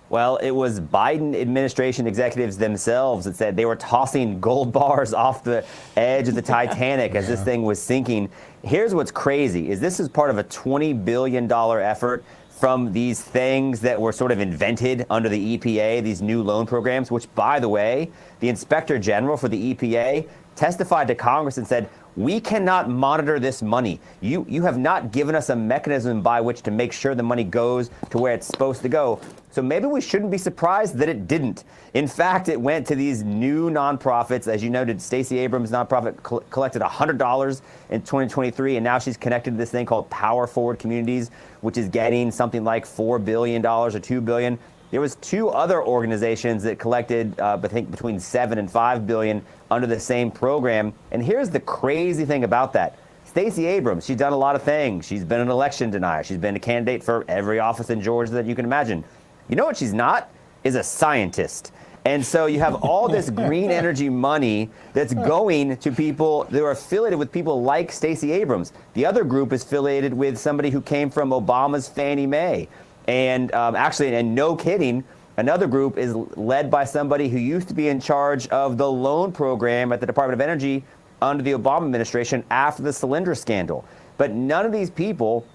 Well, it was Biden administration executives themselves that said they were tossing gold bars off the edge of the Titanic as this thing was sinking. Here's what's crazy is this is part of a $20 billion effort from these things that were sort of invented under the EPA, these new loan programs, which, by the way, the Inspector General for the EPA testified to Congress and said, we cannot monitor this money. You have not given us a mechanism by which to make sure the money goes to where it's supposed to go. So maybe we shouldn't be surprised that it didn't. In fact, it went to these new nonprofits. As you noted, Stacey Abrams' nonprofit collected $100 in 2023, and now she's connected to this thing called Power Forward Communities, which is getting something like $4 billion or $2 billion. There was 2 other organizations that collected, I think, between $7 and $5 billion under the same program. And here's the crazy thing about that. Stacey Abrams, she's done a lot of things. She's been an election denier. She's been a candidate for every office in Georgia that you can imagine. You know what she's not? Is a scientist. And so you have all this green energy money that's going to people that are affiliated with people like Stacey Abrams. The other group is affiliated with somebody who came from Obama's Fannie Mae. And actually, and no kidding, another group is led by somebody who used to be in charge of the loan program at the Department of Energy under the Obama administration after the Solyndra scandal. But none of these people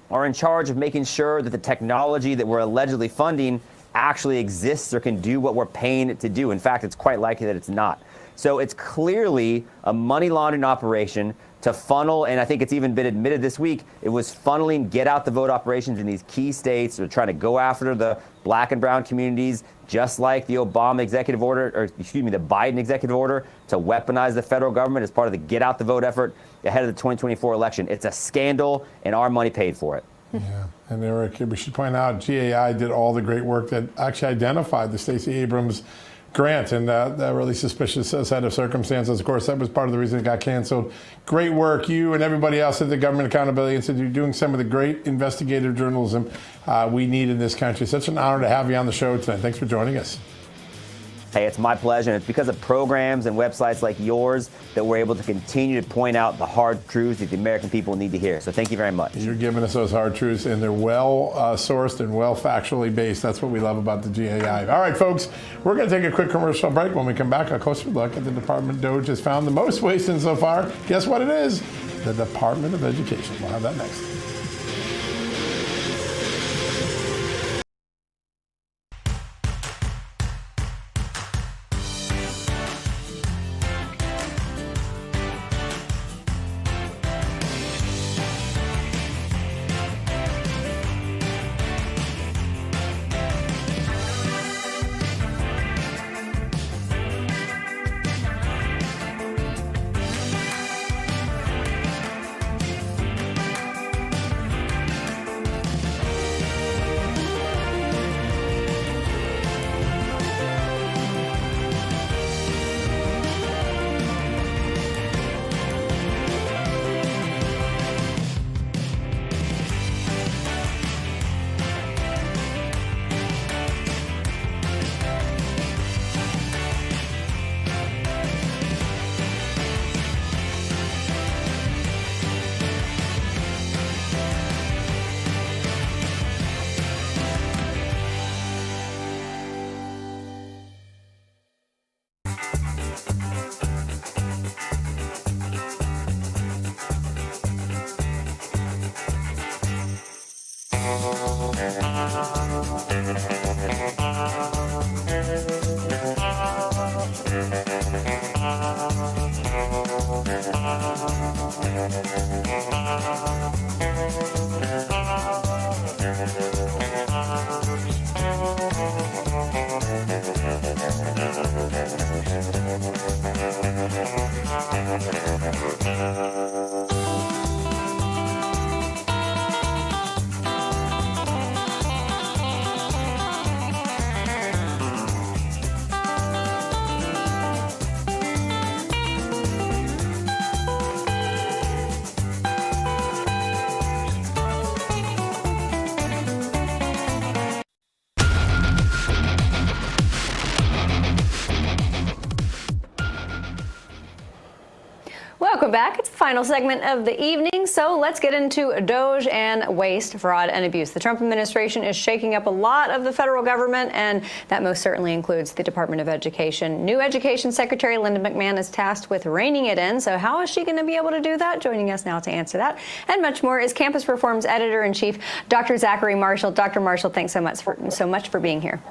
are in charge of making sure that the technology that we're allegedly funding actually exists or can do what we're paying it to do. In fact, it's quite likely that it's not. So it's clearly a money laundering operation to funnel, and I think it's even been admitted this week, it was funneling get out the vote operations in these key states. They're trying to go after the black and brown communities, just like the Obama executive order, or excuse me, the Biden executive order to weaponize the federal government as part of the get out the vote effort ahead of the 2024 election. It's a scandal, and our money paid for it. Yeah, and Eric, we should point out GAI did all the great work that actually identified the Stacey Abrams grant and that really suspicious set of circumstances. Of course, that was part of the reason it got canceled. Great work, you and everybody else at the Government Accountability Institute, doing some of the great investigative journalism we need in this country. Such an honor to have you on the show tonight. Thanks for joining us. Hey, it's my pleasure. And it's because of programs and websites like yours that we're able to continue to point out the hard truths that the American people need to hear. So thank you very much. You're giving us those hard truths, and they're well sourced and well factually based. That's what we love about the GAI. All right, folks, we're going to take a quick commercial break. When we come back, a closer look at the Department DOGE has found the most wasted so far. Guess what it is? The Department of Education. We'll have that next. Welcome back. It's the final segment of the evening, so let's get into DOGE and waste, fraud, and abuse. The Trump administration is shaking up a lot of the federal government, and that most certainly includes the Department of Education. New Education Secretary Linda McMahon is tasked with reining it in, so how is she going to be able to do that? Joining us now to answer that and much more is Campus Reform's Editor-in-Chief, Dr. Zachary Marshall. Dr. Marshall, thanks so much for being here.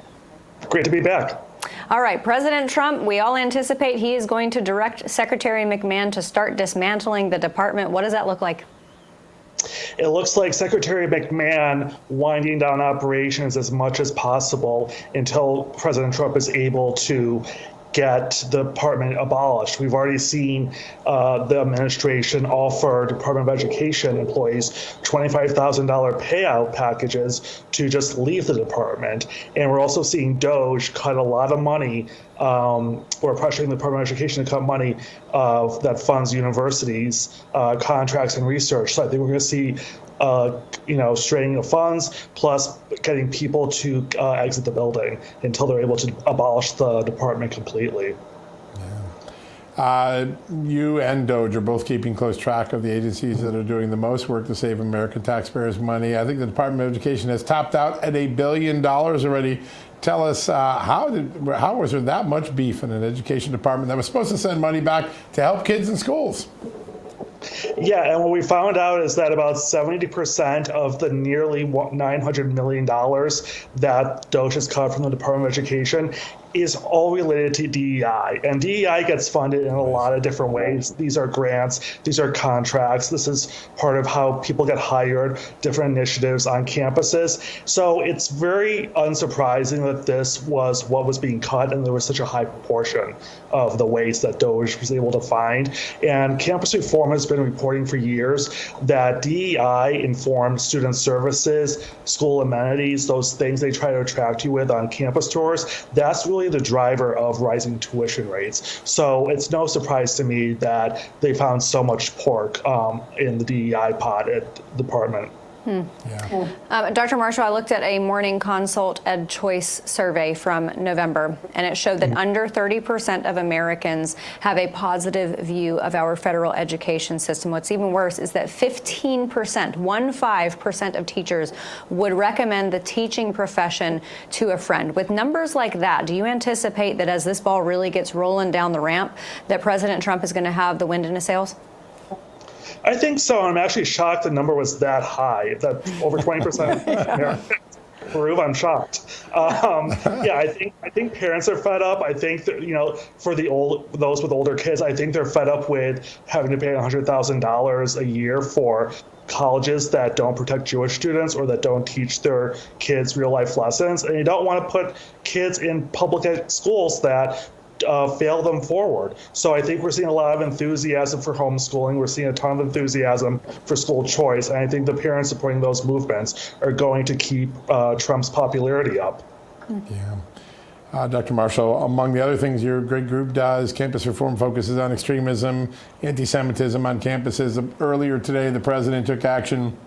Great to be back. All right, President Trump, we all anticipate he is going to direct Secretary McMahon to start dismantling the department. What does that look like? It looks like Secretary McMahon winding down operations as much as possible until President Trump is able to get the department abolished. We've already seen the administration offer Department of Education employees $25,000 payout packages to just leave the department. And we're also seeing DOGE cut a lot of money, or pressuring the Department of Education to cut money that funds universities, contracts, and research. So I think we're going to see straining of funds, plus getting people to exit the building until they're able to abolish the department completely. You and DOGE are both keeping close track of the agencies that are doing the most work to save American taxpayers money. I think the Department of Education has topped out at $1 billion already. Tell us, how was there that much beef in an education department that was supposed to send money back to help kids in schools? Yeah, and what we found out is that about 70% of the nearly $900 million that DOGE has cut from the Department of Education is all related to DEI. And DEI gets funded in a lot of different ways. These are grants, these are contracts. This is part of how people get hired, different initiatives on campuses. So it's very unsurprising that this was what was being cut, and there was such a high proportion of the waste that DOGE was able to find. And Campus Reform has been reporting for years that DEI informed student services, school amenities, those things they try to attract you with on campus tours. That's really the driver of rising tuition rates. So it's no surprise to me that they found so much pork in the DEI pot at the department. Dr. Marshall, I looked at a Morning Consult Ed Choice survey from November, and it showed that under 30% of Americans have a positive view of our federal education system. What's even worse is that 15% of teachers would recommend the teaching profession to a friend. With numbers like that, do you anticipate that as this ball really gets rolling down the ramp, that President Trump is going to have the wind in his sails? I think so. I'm actually shocked the number was that high. That over 20% prove I'm shocked. Yeah, I think parents are fed up. I think that, for those with older kids, I think they're fed up with having to pay $100,000 a year for colleges that don't protect Jewish students or that don't teach their kids real life lessons. And you don't want to put kids in public schools that fail them forward. So I think we're seeing a lot of enthusiasm for homeschooling. We're seeing a ton of enthusiasm for school choice. And I think the parents supporting those movements are going to keep Trump's popularity up. Yeah. Dr. Marshall, among the other things your great group does, Campus Reform focuses on extremism, anti-Semitism on campuses. Earlier today, the president took action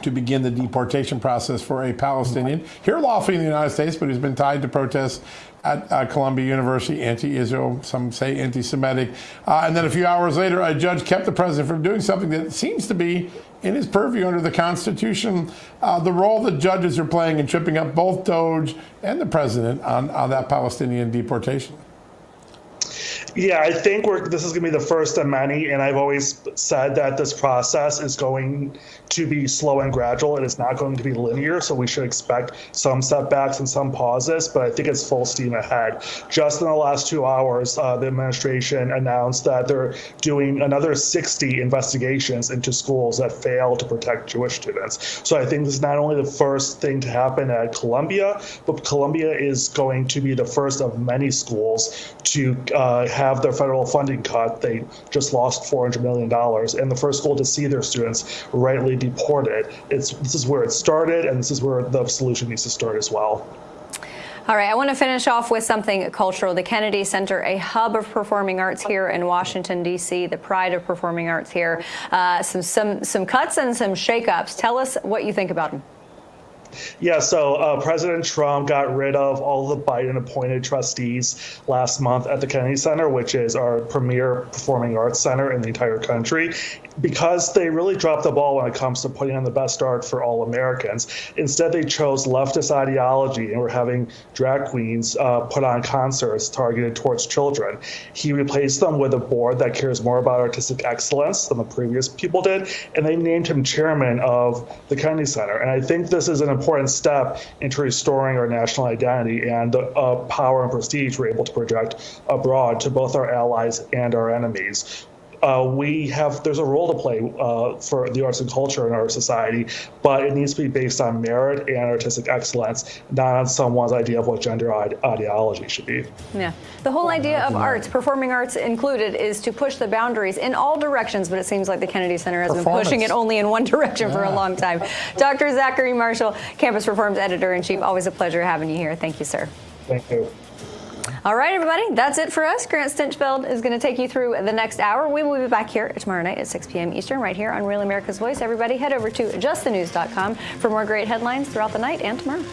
to begin the deportation process for a Palestinian here lawfully in the United States, but who's been tied to protests at Columbia University, anti-Israel, some say anti-Semitic. And then a few hours later, a judge kept the president from doing something that seems to be in his purview under the Constitution. The role that judges are playing in tripping up both DOGE and the president on that Palestinian deportation. Yeah, I think this is going to be the first of many, and I've always said that this process is going to be slow and gradual. It is not going to be linear, so we should expect some setbacks and some pauses, but I think it's full steam ahead. Just in the last 2 hours, the administration announced that they're doing another 60 investigations into schools that fail to protect Jewish students. So I think this is not only the first thing to happen at Columbia, but Columbia is going to be the first of many schools to have their federal funding cut. They just lost $400 million, and the first school to see their students rightly deported. This is where it started, and this is where the solution needs to start as well. All right, I want to finish off with something cultural. The Kennedy Center, a hub of performing arts here in Washington, D.C., the pride of performing arts here. Some cuts and some shakeups. Tell us what you think about them. Yeah, so President Trump got rid of all the Biden-appointed trustees last month at the Kennedy Center, which is our premier performing arts center in the entire country, because they really dropped the ball when it comes to putting on the best art for all Americans. Instead, they chose leftist ideology and were having drag queens put on concerts targeted towards children. He replaced them with a board that cares more about artistic excellence than the previous people did, and they named him chairman of the Kennedy Center. And I think this is an important step into restoring our national identity and the power and prestige we're able to project abroad to both our allies and our enemies. There's a role to play for the arts and culture in our society, but it needs to be based on merit and artistic excellence, not on someone's idea of what gender ideology should be. Yeah. The whole idea of arts, performing arts included, is to push the boundaries in all directions, but it seems like the Kennedy Center has been pushing it only in one direction for a long time. Dr. Zachary Marshall, Campus Reform's editor-in-chief, always a pleasure having you here. Thank you, sir. Thank you. All right, everybody, that's it for us. Grant Stinchfield is going to take you through the next hour. We will be back here tomorrow night at 6 p.m. Eastern, right here on Real America's Voice. Everybody, head over to justthenews.com for more great headlines throughout the night and tomorrow.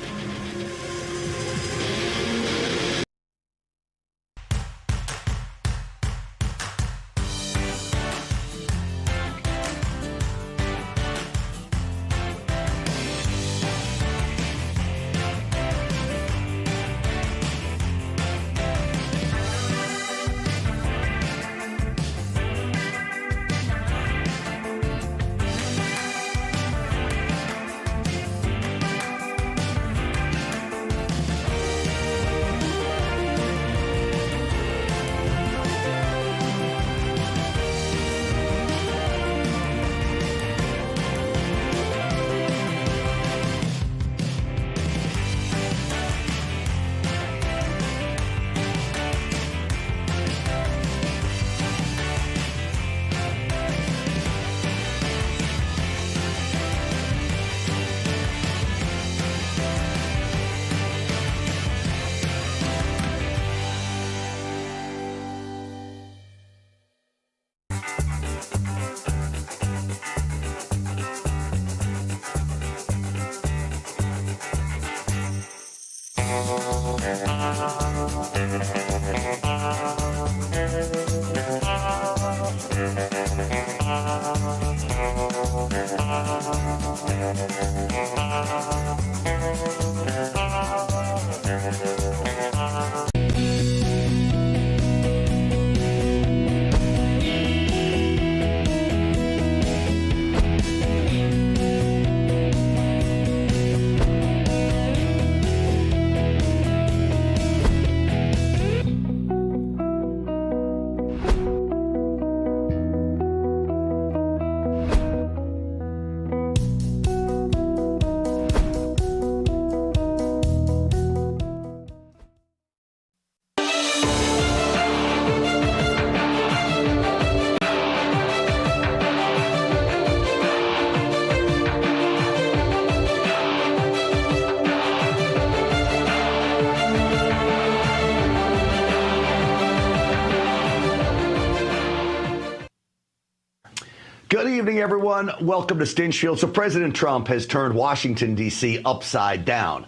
Good evening, everyone. Welcome to Stinchfield. So President Trump has turned Washington, D.C. upside down.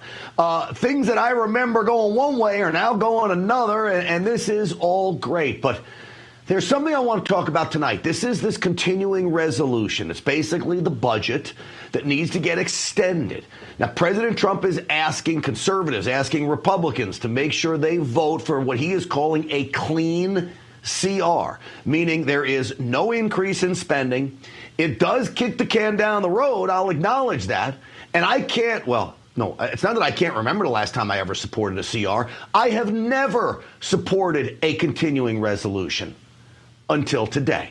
Things that I remember going one way are now going another, and this is all great. But there's something I want to talk about tonight. This continuing resolution. It's basically the budget that needs to get extended. Now, President Trump is asking conservatives, asking Republicans to make sure they vote for what he is calling a clean CR, meaning there is no increase in spending. It does kick the can down the road. I'll acknowledge that. And I can't, well, no, it's not that I can't remember the last time I ever supported a CR. I have never supported a continuing resolution until today.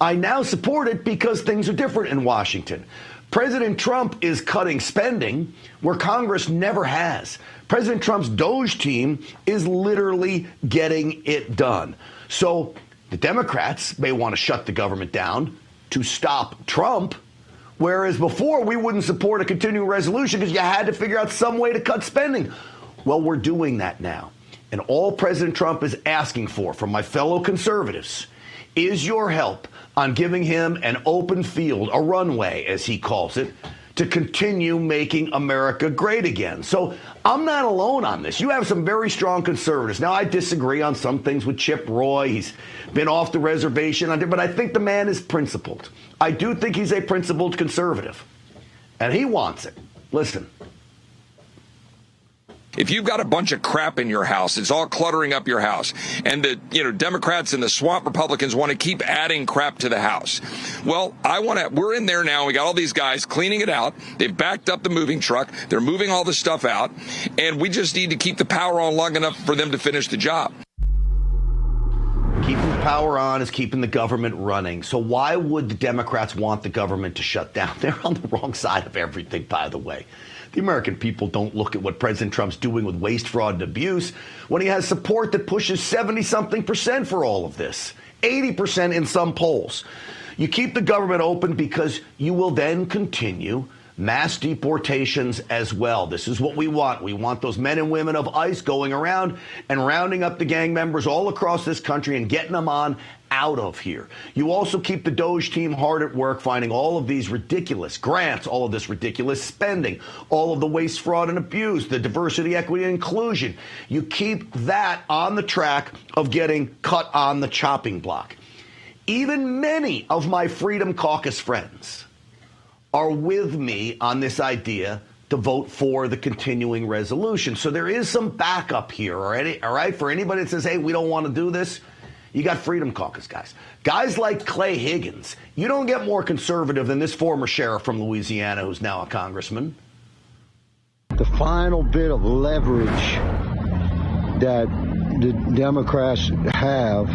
I now support it because things are different in Washington. President Trump is cutting spending where Congress never has. President Trump's Doge team is literally getting it done. So the Democrats may want to shut the government down to stop Trump, whereas before we wouldn't support a continuing resolution because you had to figure out some way to cut spending. Well, we're doing that now. And all President Trump is asking for from my fellow conservatives is your help on giving him an open field, a runway, as he calls it, to continue making America great again. So I'm not alone on this. You have some very strong conservatives. Now, I disagree on some things with Chip Roy. He's been off the reservation, but I think the man is principled. I do think he's a principled conservative, and he wants it. Listen. If you've got a bunch of crap in your house, it's all cluttering up your house, and the Democrats and the swamp Republicans want to keep adding crap to the house. Well, we're in there now. We got all these guys cleaning it out. They've backed up the moving truck. They're moving all the stuff out, and we just need to keep the power on long enough for them to finish the job. Keeping the power on is keeping the government running. So why would the Democrats want the government to shut down? They're on the wrong side of everything, by the way. The American people don't look at what President Trump's doing with waste, fraud, and abuse when he has support that pushes 70-something% for all of this, 80% in some polls. You keep the government open because you will then continue mass deportations as well. This is what we want. We want those men and women of ICE going around and rounding up the gang members all across this country and getting them on out of here. You also keep the Doge team hard at work finding all of these ridiculous grants, all of this ridiculous spending, all of the waste, fraud, and abuse, the diversity, equity, and inclusion. You keep that on the track of getting cut on the chopping block. Even many of my Freedom Caucus friends are with me on this idea to vote for the continuing resolution. So there is some backup here already, all right? For anybody that says, hey, we don't want to do this, you got Freedom Caucus guys. Guys like Clay Higgins. You don't get more conservative than this former sheriff from Louisiana who's now a congressman. The final bit of leverage that the Democrats have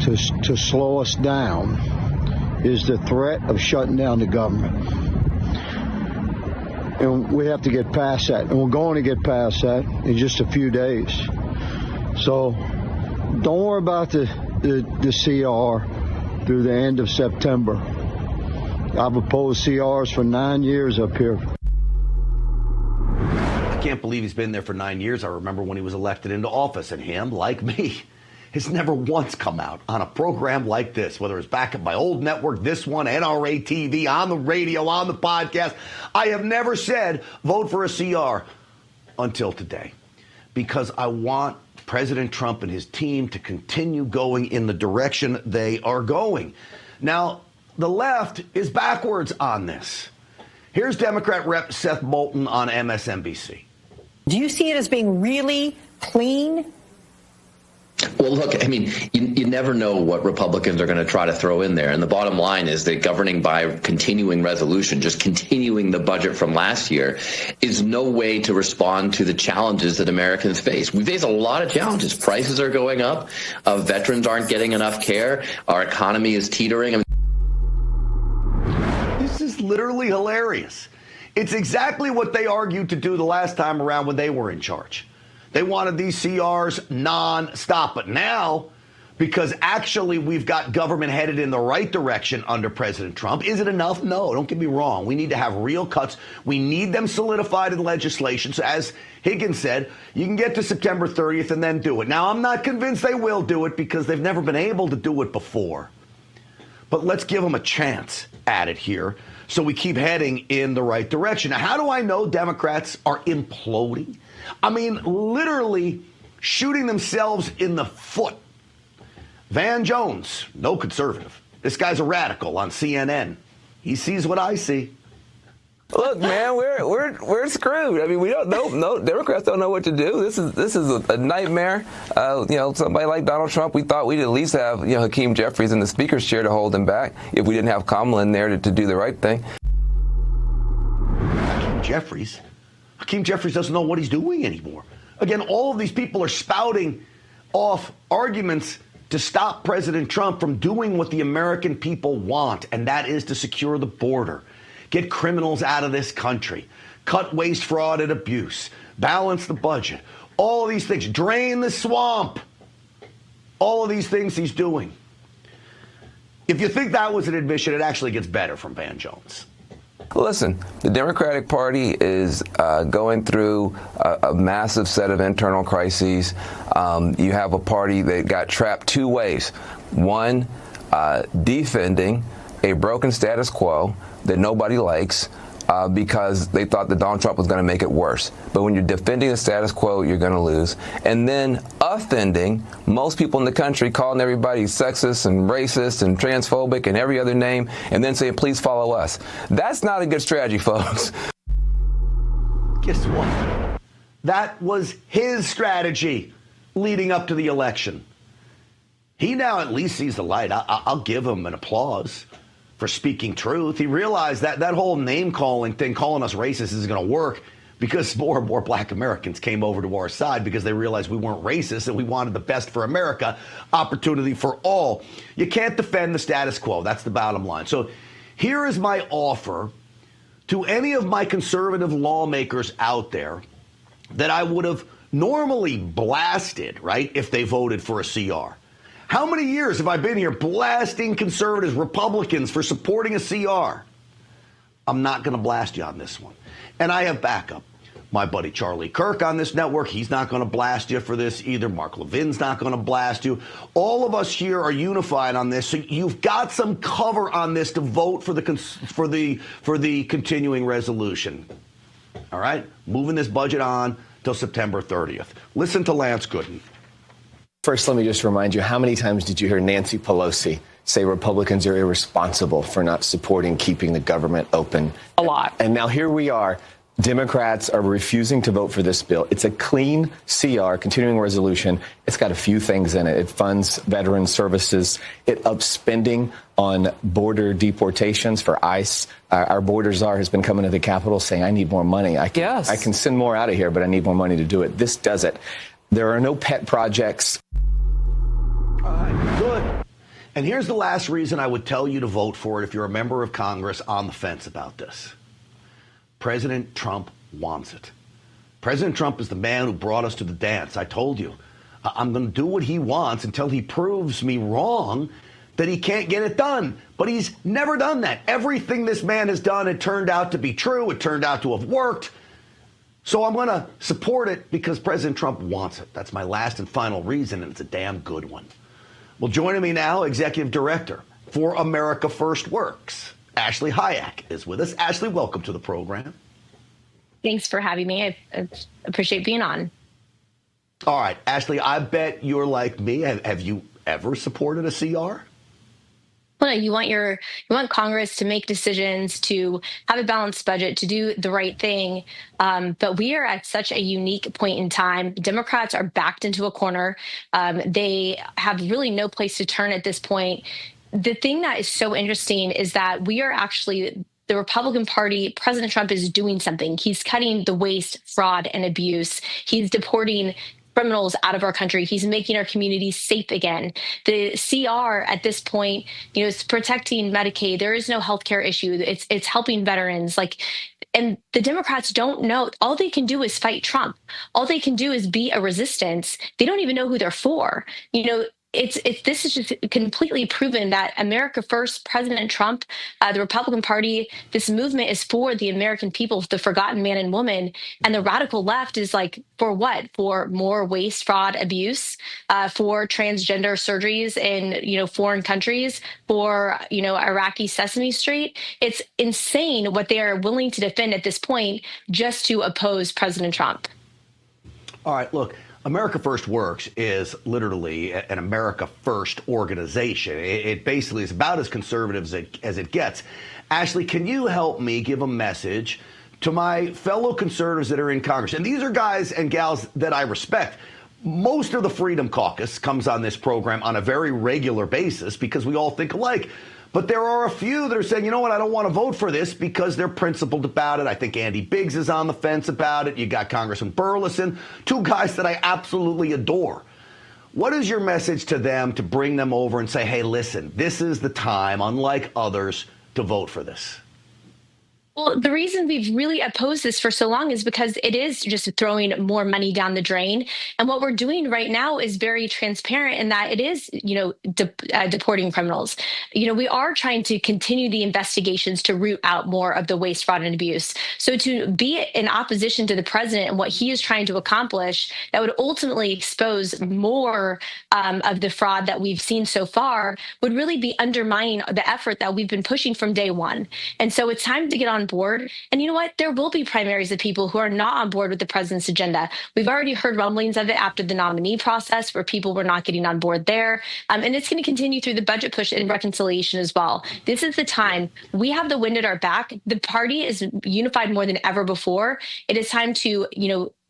to slow us down is the threat of shutting down the government. And we have to get past that. And we're going to get past that in just a few days. So don't worry about the CR through the end of September. I've opposed CRs for 9 years up here. I can't believe he's been there for 9 years. I remember when he was elected into office, and him, like me, has never once come out on a program like this, whether it's back at my old network, this one, NRA TV, on the radio, on the podcast. I have never said vote for a CR until today. because I want President Trump and his team to continue going in the direction they are going. Now, the left is backwards on this. Here's Democrat Rep. Seth Moulton on MSNBC. Do you see it as being really clean? Well, look, I mean, you never know what Republicans are going to try to throw in there. And the bottom line is that governing by continuing resolution, just continuing the budget from last year, is no way to respond to the challenges that Americans face. We face a lot of challenges. Prices are going up. Veterans aren't getting enough care. Our economy is teetering. I mean, this is literally hilarious. It's exactly what they argued to do the last time around when they were in charge. They wanted these CRs nonstop. But now, because actually we've got government headed in the right direction under President Trump, is it enough? No, don't get me wrong. We need to have real cuts. We need them solidified in legislation. So as Higgins said, you can get to September 30th and then do it. Now, I'm not convinced they will do it because they've never been able to do it before. But let's give them a chance at it here so we keep heading in the right direction. Now, how do I know Democrats are imploding? I mean, literally shooting themselves in the foot. Van Jones, no conservative. This guy's a radical on CNN. He sees what I see. Look, man, we're screwed. I mean, we don't know. No, Democrats don't know what to do. This is a nightmare. Somebody like Donald Trump, we thought we'd at least have Hakeem Jeffries in the speaker's chair to hold him back if we didn't have Kamala in there to do the right thing. Hakeem Jeffries doesn't know what he's doing anymore. Again, all of these people are spouting off arguments to stop President Trump from doing what the American people want, and that is to secure the border, get criminals out of this country, cut waste, fraud, and abuse, balance the budget, all of these things, drain the swamp, all of these things he's doing. If you think that was an admission, it actually gets better from Van Jones. Listen, the Democratic Party is going through a massive set of internal crises. You have a party that got trapped two ways. One, defending a broken status quo that nobody likes because they thought that Donald Trump was going to make it worse. But when you're defending the status quo, you're going to lose. And then offending most people in the country, calling everybody sexist and racist and transphobic and every other name, and then saying, please follow us. That's not a good strategy, folks. Guess what? That was his strategy leading up to the election. He now at least sees the light. I'll give him an applause for speaking truth. He realized that that whole name-calling thing, calling us racist, isn't going to work because more and more black Americans came over to our side because they realized we weren't racist and we wanted the best for America, opportunity for all. You can't defend the status quo. That's the bottom line. So here is my offer to any of my conservative lawmakers out there that I would have normally blasted, right, if they voted for a CR. How many years have I been here blasting conservatives, Republicans for supporting a CR? I'm not going to blast you on this one. And I have backup. My buddy Charlie Kirk on this network, he's not going to blast you for this either. Mark Levin's not going to blast you. All of us here are unified on this. So you've got some cover on this to vote for the continuing resolution. All right? Moving this budget on till September 30th. Listen to Lance Gooden. First, let me just remind you, how many times did you hear Nancy Pelosi say Republicans are irresponsible for not supporting keeping the government open? A lot. And now here we are. Democrats are refusing to vote for this bill. It's a clean CR, continuing resolution. It's got a few things in it. It funds veteran services. It ups spending on border deportations for ICE. Our border czar has been coming to the Capitol saying, I need more money. I can send more out of here, but I need more money to do it. This does it. There are no pet projects. Good. And here's the last reason I would tell you to vote for it if you're a member of Congress on the fence about this. President Trump wants it. President Trump is the man who brought us to the dance. I told you. I'm going to do what he wants until he proves me wrong that he can't get it done. But he's never done that. Everything this man has done, it turned out to be true. It turned out to have worked. So I'm going to support it because President Trump wants it. That's my last and final reason, and it's a damn good one. Well, joining me now, Executive Director for America First Works, Ashley Hayek is with us. Ashley, welcome to the program. Thanks for having me. I appreciate being on. All right, Ashley, I bet you're like me. Have you ever supported a CR? Well, you want Congress to make decisions, to have a balanced budget, to do the right thing. But we are at such a unique point in time. Democrats are backed into a corner. They have really no place to turn at this point. The thing that is so interesting is that we are actually the Republican Party. President Trump is doing something. He's cutting the waste, fraud, and abuse. He's deporting criminals out of our country. He's making our communities safe again. The CR at this point, is protecting Medicaid. There is no healthcare issue. It's helping veterans. And the Democrats don't know. All they can do is fight Trump. All they can do is be a resistance. They don't even know who they're for. This is just completely proven that America First, President Trump, the Republican Party, this movement is for the American people, the forgotten man and woman. And the radical left is for what? For more waste, fraud, abuse, for transgender surgeries in, foreign countries, for, Iraqi Sesame Street. It's insane what they are willing to defend at this point just to oppose President Trump. All right, look. America First Works is literally an America First organization. It basically is about as conservative as it gets. Ashley, can you help me give a message to my fellow conservatives that are in Congress? And these are guys and gals that I respect. Most of the Freedom Caucus comes on this program on a very regular basis because we all think alike. But there are a few that are saying, you know what, I don't want to vote for this because they're principled about it. I think Andy Biggs is on the fence about it. You got Congressman Burleson, two guys that I absolutely adore. What is your message to them to bring them over and say, hey, listen, this is the time, unlike others, to vote for this? Well, the reason we've really opposed this for so long is because it is just throwing more money down the drain. And what we're doing right now is very transparent in that it is, deporting criminals. We are trying to continue the investigations to root out more of the waste, fraud, and abuse. So to be in opposition to the president and what he is trying to accomplish, that would ultimately expose more of the fraud that we've seen so far, would really be undermining the effort that we've been pushing from day one. And so it's time to get on board. And you know what? There will be primaries of people who are not on board with the president's agenda. We've already heard rumblings of it after the nominee process where people were not getting on board there. And it's going to continue through the budget push and reconciliation as well. This is the time. We have the wind at our back. The party is unified more than ever before. It is time to,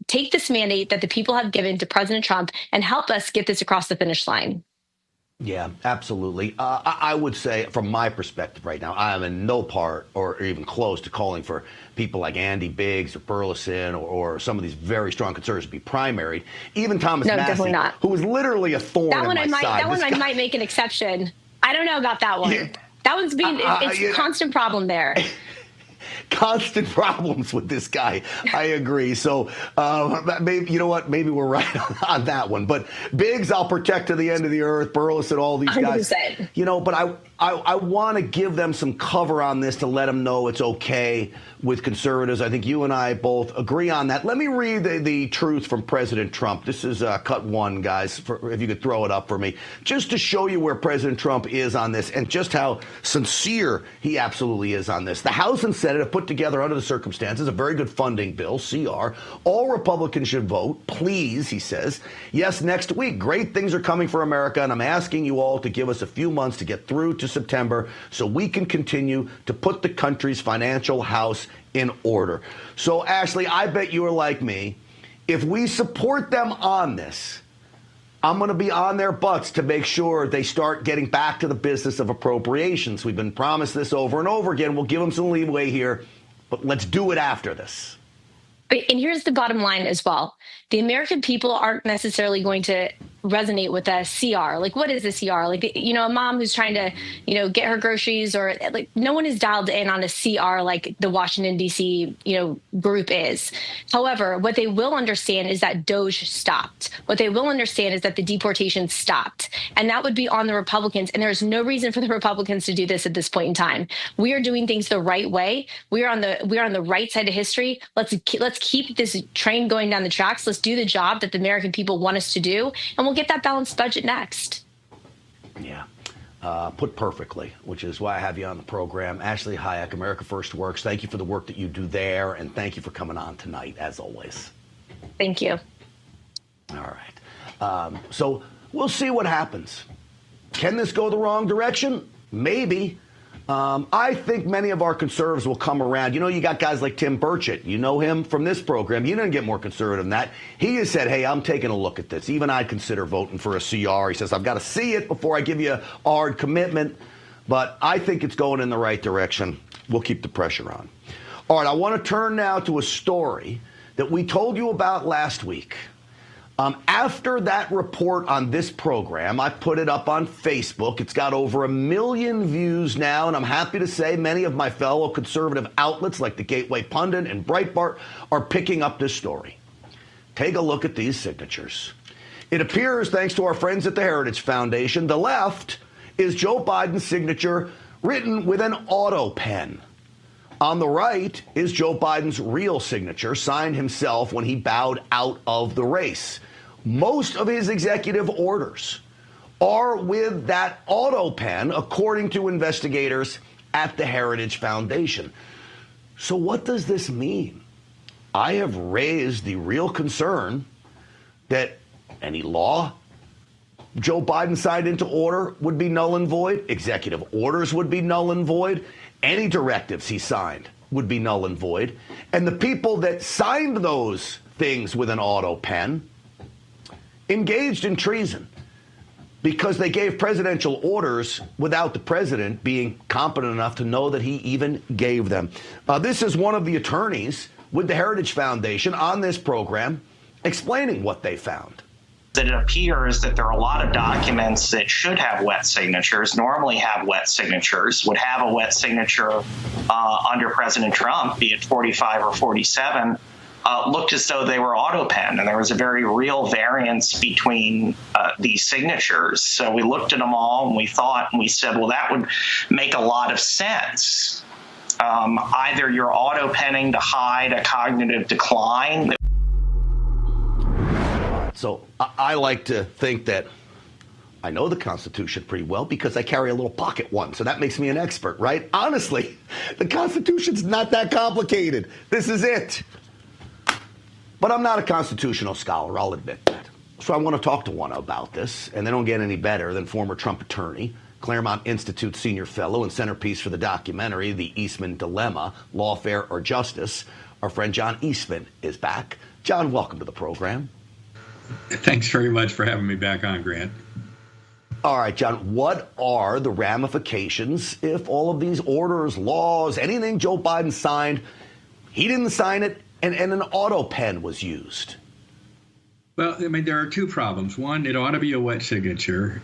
take this mandate that the people have given to President Trump and help us get this across the finish line. Yeah, absolutely. I would say, from my perspective right now, I am in no part or even close to calling for people like Andy Biggs or Burleson or some of these very strong conservatives to be primaried. Even Thomas Massey, who was literally a thorn in my side. That one I might make an exception. I don't know about that one. Yeah. That one's it's a constant problem there. Constant problems with this guy. I agree. So maybe, you know what? Maybe we're right on that one. But Biggs, I'll protect to the end of the earth. Burleson, all these 100%. Guys. But I want to give them some cover on this to let them know it's okay with conservatives. I think you and I both agree on that. Let me read the truth from President Trump. This is cut one, guys, if you could throw it up for me, just to show you where President Trump is on this and just how sincere he absolutely is on this. The House and Senate have put together, under the circumstances, a very good funding bill, CR. All Republicans should vote, please, he says. Yes, next week. Great things are coming for America, and I'm asking you all to give us a few months to get through to September so we can continue to put the country's financial house in order. So, Ashley, I bet you are like me. If we support them on this, I'm going to be on their butts to make sure they start getting back to the business of appropriations. We've been promised this over and over again. We'll give them some leeway here, but let's do it after this. And here's the bottom line as well. The American people aren't necessarily going to resonate with a CR. What is a CR? A mom who's trying to, get her groceries, or no one is dialed in on a CR like the Washington, D.C., group is. However, what they will understand is that Doge stopped. What they will understand is that the deportation stopped. And that would be on the Republicans. And there's no reason for the Republicans to do this at this point in time. We are doing things the right way. We are on the right side of history. Let's keep this train going down the tracks. Let's do the job that the American people want us to do. And we'll get that balanced budget next. Yeah, put perfectly, which is why I have you on the program. Ashley Hayek, America First Works. Thank you for the work that you do there, and thank you for coming on tonight, as always. Thank you. All right. So we'll see what happens. Can this go the wrong direction? Maybe. I think many of our conservatives will come around. You know, you got guys like Tim Burchett. You know him from this program. He didn't get more conservative than that. He has said, hey, I'm taking a look at this. Even I'd consider voting for a CR. He says, I've got to see it before I give you a hard commitment. But I think it's going in the right direction. We'll keep the pressure on. All right, I want to turn now to a story that we told you about last week. After that report on this program, I put it up on Facebook. It's got over 1 million views now, and I'm happy to say many of my fellow conservative outlets like the Gateway Pundit and Breitbart are picking up this story. Take a look at these signatures. It appears, thanks to our friends at the Heritage Foundation, the left is Joe Biden's signature written with an auto pen. On the right is Joe Biden's real signature, signed himself when he bowed out of the race. Most of his executive orders are with that auto pen, according to investigators at the Heritage Foundation. So what does this mean? I have raised the real concern that any law Joe Biden signed into order would be null and void. Executive orders would be null and void. Any directives he signed would be null and void. And the people that signed those things with an auto pen engaged in treason because they gave presidential orders without the president being competent enough to know that he even gave them. This is one of the attorneys with the Heritage Foundation on this program explaining what they found. That it appears that there are a lot of documents that should have wet signatures, normally have wet signatures, would have a wet signature under President Trump, be it 45 or 47, looked as though they were auto pen, and there was a very real variance between these signatures. So we looked at them all and we thought, and we said, well, that would make a lot of sense. Either you're auto penning to hide a cognitive decline. So I like to think that I know the Constitution pretty well because I carry a little pocket one. So that makes me an expert, right? Honestly, the Constitution's not that complicated. This is it. But I'm not a constitutional scholar, I'll admit that. So I want to talk to one about this, and they don't get any better than former Trump attorney, Claremont Institute senior fellow and centerpiece for the documentary, The Eastman Dilemma, Lawfare or Justice. Our friend John Eastman is back. John, welcome to the program. Thanks very much for having me back on, Grant. All right, John, what are the ramifications if all of these orders, laws, anything Joe Biden signed, he didn't sign it, and an auto pen was used? Well, I mean, there are two problems. One, it ought to be a wet signature.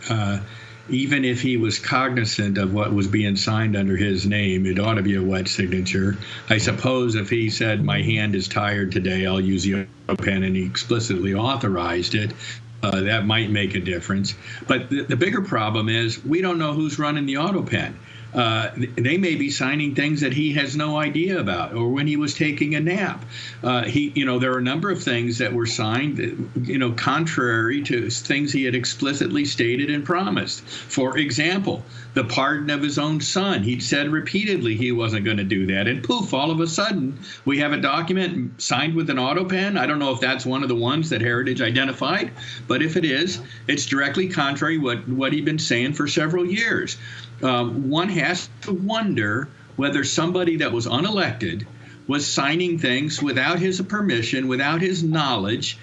Even if he was cognizant of what was being signed under his name, it ought to be a wet signature. I suppose if he said, my hand is tired today, I'll use the auto pen, and he explicitly authorized it, that might make a difference. But the bigger problem is we don't know who's running the auto pen. They may be signing things that he has no idea about, or when he was taking a nap. There are a number of things that were signed, contrary to things he had explicitly stated and promised. For example, the pardon of his own son. He'd said repeatedly he wasn't going to do that. And poof, all of a sudden, we have a document signed with an auto pen. I don't know if that's one of the ones that Heritage identified, but if it is, it's directly contrary what he'd been saying for several years. One has to wonder whether somebody that was unelected was signing things without his permission, without his knowledge.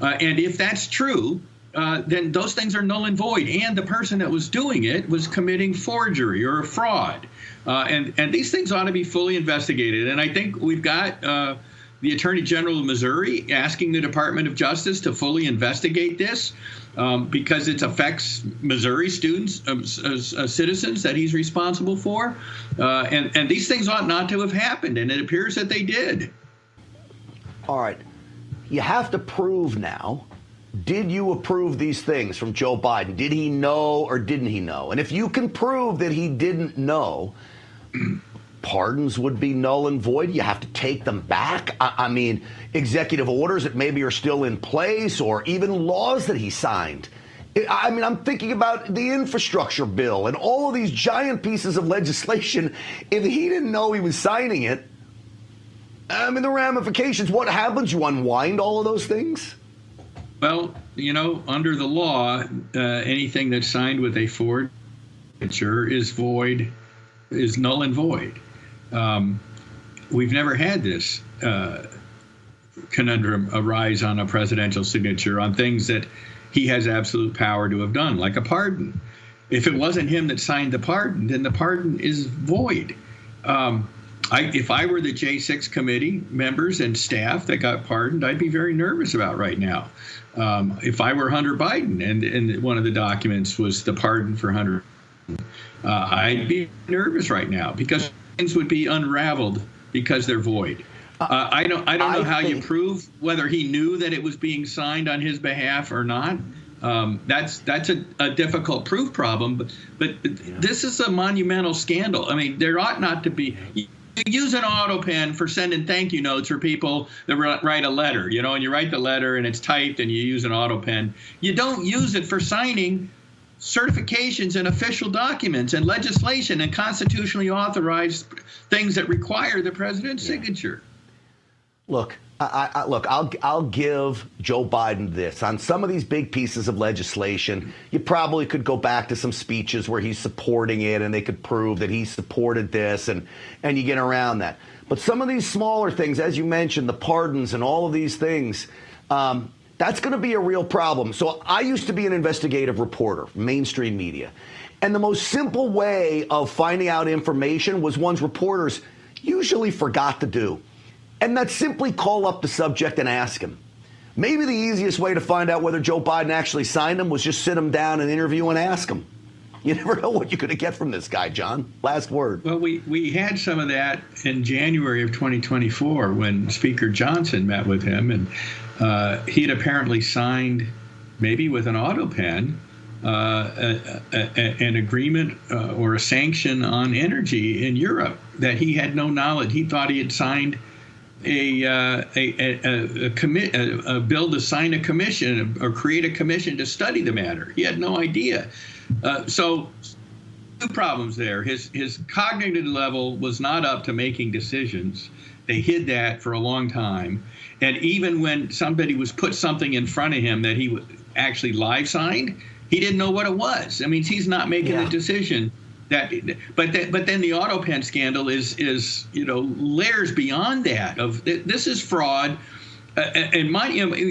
And if that's true, then those things are null and void. And the person that was doing it was committing forgery or fraud. And these things ought to be fully investigated. And I think we've got the Attorney General of Missouri asking the Department of Justice to fully investigate this. Because it affects Missouri students, citizens that he's responsible for. And these things ought not to have happened, and it appears that they did. All right. You have to prove now, did you approve these things from Joe Biden? Did he know or didn't he know? And if you can prove that he didn't know, pardons would be null and void. You have to take them back. I mean, executive orders that maybe are still in place, or even laws that he signed. I mean, I'm thinking about the infrastructure bill and all of these giant pieces of legislation. If he didn't know he was signing it, I mean, the ramifications, what happens? You unwind all of those things? Well, under the law, anything that's signed with a forged signature is null and void. We've never had this conundrum arise on a presidential signature on things that he has absolute power to have done, like a pardon. If it wasn't him that signed the pardon, then the pardon is void. If I were the J6 committee members and staff that got pardoned, I'd be very nervous about right now. If I were Hunter Biden and one of the documents was the pardon for Hunter, I'd be nervous right now because things would be unraveled because they're void. I don't know how you prove whether he knew that it was being signed on his behalf or not. That's a difficult proof problem, but this is a monumental scandal. I mean, there ought not to be. You use an autopen for sending thank you notes for people that write a letter, and you write the letter and it's typed and you use an autopen. You don't use it for signing certifications and official documents and legislation and constitutionally authorized things that require the president's signature. Look, I'll give Joe Biden this. On some of these big pieces of legislation, you probably could go back to some speeches where he's supporting it and they could prove that he supported this and you get around that. But some of these smaller things, as you mentioned, the pardons and all of these things, that's going to be a real problem. So I used to be an investigative reporter, mainstream media. And the most simple way of finding out information was one's reporters usually forgot to do. And that's simply call up the subject and ask him. Maybe the easiest way to find out whether Joe Biden actually signed them was just sit him down and interview and ask him. You never know what you're going to get from this guy, John. Last word. Well, we had some of that in January of 2024 when Speaker Johnson met with him, and he had apparently signed, maybe with an autopen, an agreement or a sanction on energy in Europe that he had no knowledge. He thought he had signed a bill to sign a commission or create a commission to study the matter. He had no idea. So two problems there. His cognitive level was not up to making decisions. They hid that for a long time. And even when somebody was put something in front of him that he actually live signed, he didn't know what it was. I mean, he's not making a decision. But then the autopen scandal is layers beyond that. Of this is fraud, and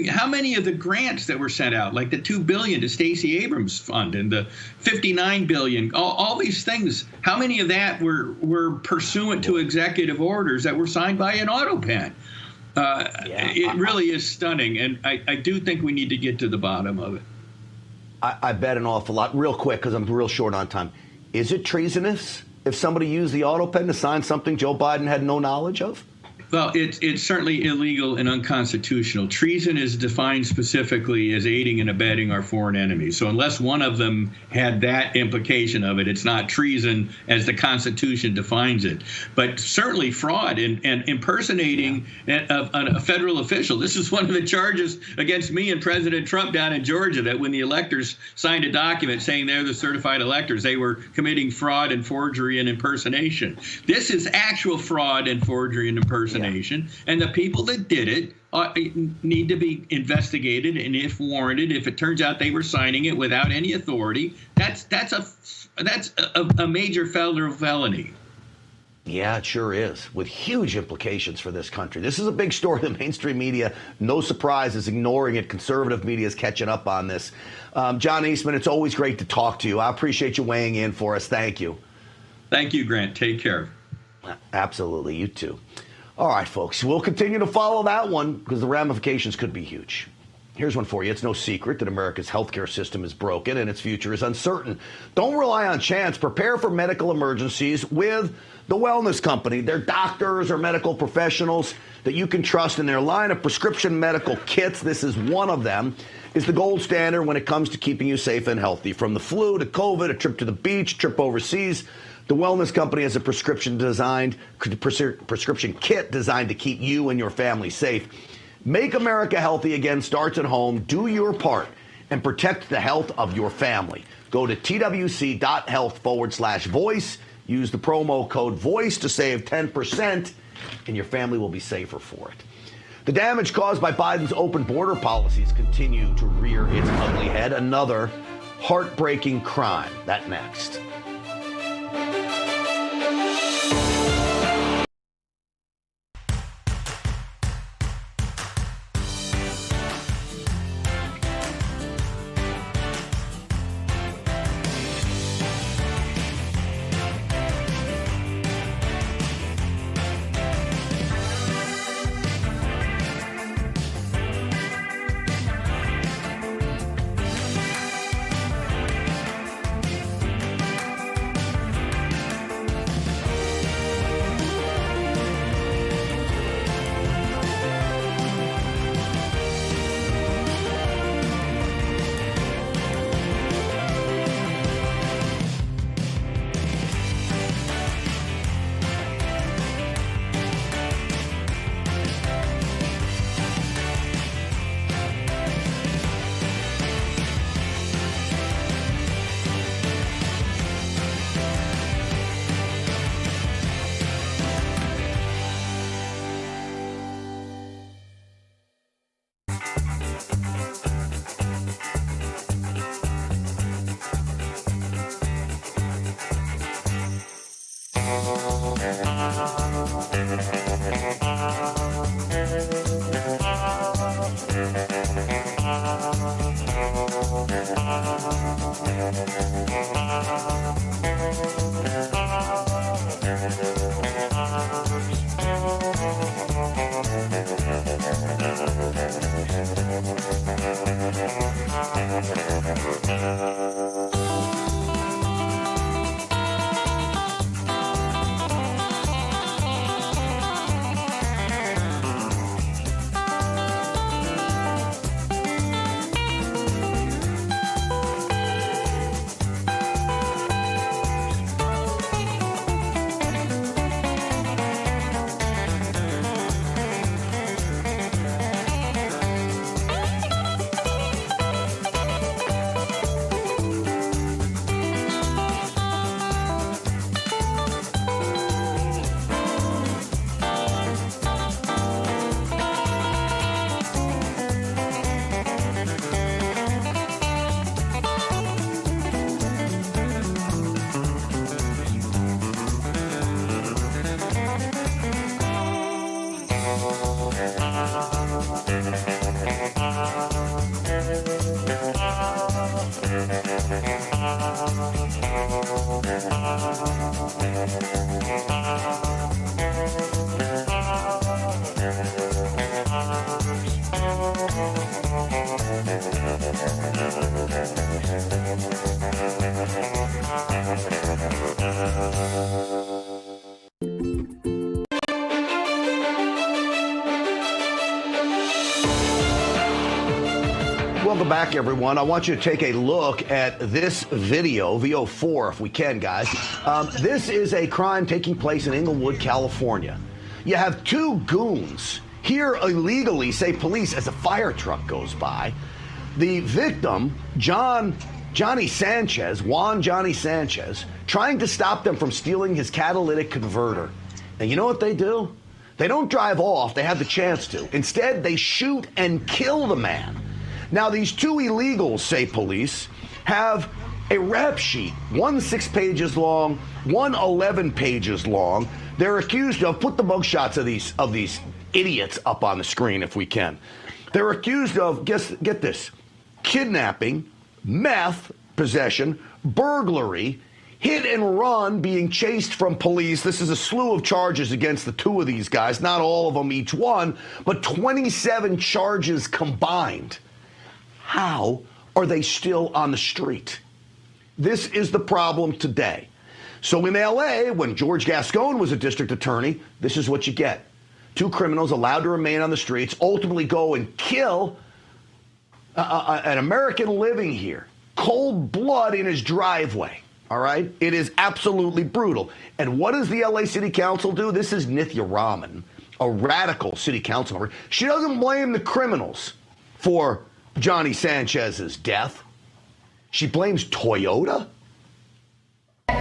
how many of the grants that were sent out, like the $2 billion to Stacey Abrams Fund and the $59 billion, all these things, how many of that were pursuant to executive orders that were signed by an autopen? It really is stunning, and I do think we need to get to the bottom of it. I bet an awful lot. Real quick, because I'm real short on time. Is it treasonous if somebody used the autopen to sign something Joe Biden had no knowledge of? Well, it's certainly illegal and unconstitutional. Treason is defined specifically as aiding and abetting our foreign enemies. So unless one of them had that implication of it, it's not treason as the Constitution defines it. But certainly fraud and impersonating a federal official. This is one of the charges against me and President Trump down in Georgia, that when the electors signed a document saying they're the certified electors, they were committing fraud and forgery and impersonation. This is actual fraud and forgery and impersonation. And the people that did it need to be investigated, and if warranted, if it turns out they were signing it without any authority, that's a major federal felony. Yeah, it sure is, with huge implications for this country. This is a big story. The mainstream media, no surprise, is ignoring it. Conservative media is catching up on this. John Eastman, it's always great to talk to you. I appreciate you weighing in for us. Thank you. Thank you, Grant. Take care. Absolutely. You too. All right, folks, we'll continue to follow that one because the ramifications could be huge. Here's one for you. It's no secret that America's healthcare system is broken and its future is uncertain. Don't rely on chance. Prepare for medical emergencies with the Wellness Company. They're doctors or medical professionals that you can trust in their line of prescription medical kits. This is one of them. Is the gold standard when it comes to keeping you safe and healthy. From the flu to COVID, a trip to the beach, trip overseas, the Wellness Company has a prescription kit designed to keep you and your family safe. Make America healthy again starts at home. Do your part and protect the health of your family. Go to twc.health/voice. Use the promo code VOICE to save 10%, and your family will be safer for it. The damage caused by Biden's open border policies continue to rear its ugly head. Another heartbreaking crime. That next. Welcome back, everyone. I want you to take a look at this video, VO4, if we can, guys. This is a crime taking place in Inglewood, California. You have two goons here illegally, say police, as a fire truck goes by. The victim, Juan Johnny Sanchez, trying to stop them from stealing his catalytic converter. And you know what they do? They don't drive off. They have the chance to. Instead, they shoot and kill the man. Now, these two illegals, say police, have a rap sheet, one 6 pages long, one 11 pages long. They're accused of, put the mugshots of these idiots up on the screen if we can. They're accused of, get this, kidnapping, meth possession, burglary, hit and run, being chased from police. This is a slew of charges against the two of these guys, not all of them each one, but 27 charges combined. How are they still on the street? This is the problem today. So in LA, when George Gascon was a district attorney, this is what you get. Two criminals allowed to remain on the streets, ultimately go and kill an American living here. Cold blood in his driveway. All right? It is absolutely brutal. And what does the LA City Council do? This is Nithya Raman, a radical city council member. She doesn't blame the criminals for Johnny Sanchez's death. She blames Toyota.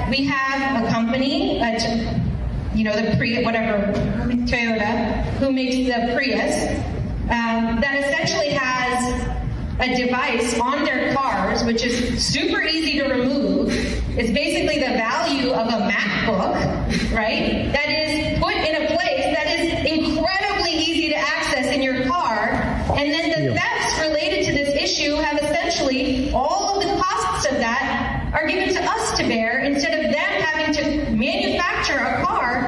We have a company, the Prius, whatever, Toyota, who makes the Prius. that essentially has a device on their cars, which is super easy to remove. It's basically the value of a MacBook, right? That is put in a place that is incredibly easy to access in your car. And then the thefts related to this issue have essentially all of the costs of that are given to us to bear instead of them having to manufacture a car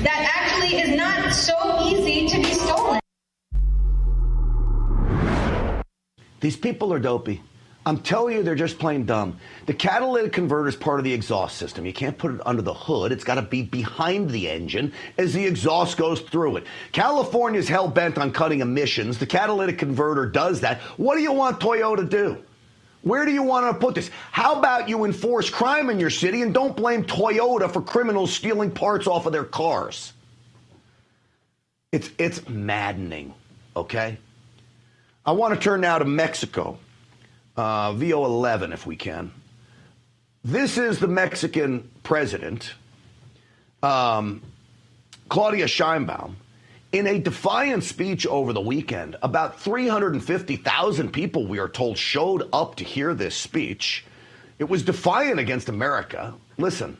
that actually is not so easy to be stolen. These people are dopey. I'm telling you, they're just plain dumb. The catalytic converter is part of the exhaust system. You can't put it under the hood. It's got to be behind the engine as the exhaust goes through it. California's hell-bent on cutting emissions. The catalytic converter does that. What do you want Toyota to do? Where do you want to put this? How about you enforce crime in your city and don't blame Toyota for criminals stealing parts off of their cars? It's maddening, okay? I want to turn now to Mexico, VO11 if we can. This is the Mexican president, Claudia Sheinbaum, in a defiant speech over the weekend. About 350,000 people, we are told, showed up to hear this speech. It was defiant against America. Listen.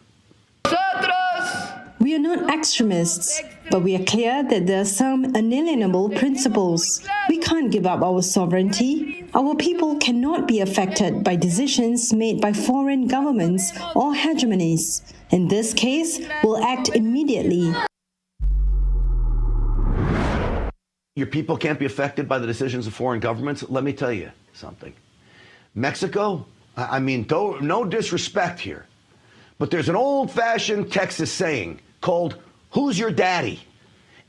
We are not extremists, but we are clear that there are some unalienable principles. We can't give up our sovereignty. Our people cannot be affected by decisions made by foreign governments or hegemonies. In this case, we'll act immediately. Your people can't be affected by the decisions of foreign governments? Let me tell you something. Mexico, I mean, no disrespect here, but there's an old-fashioned Texas saying called, "Who's your daddy?"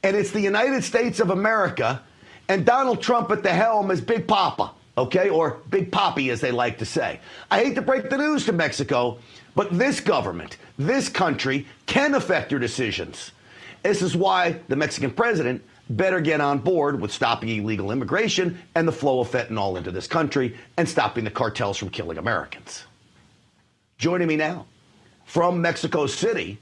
And it's the United States of America, and Donald Trump at the helm is Big Papa, okay? Or Big Papi, as they like to say. I hate to break the news to Mexico, but this government, this country, can affect your decisions. This is why the Mexican president better get on board with stopping illegal immigration and the flow of fentanyl into this country and stopping the cartels from killing Americans. Joining me now from Mexico City,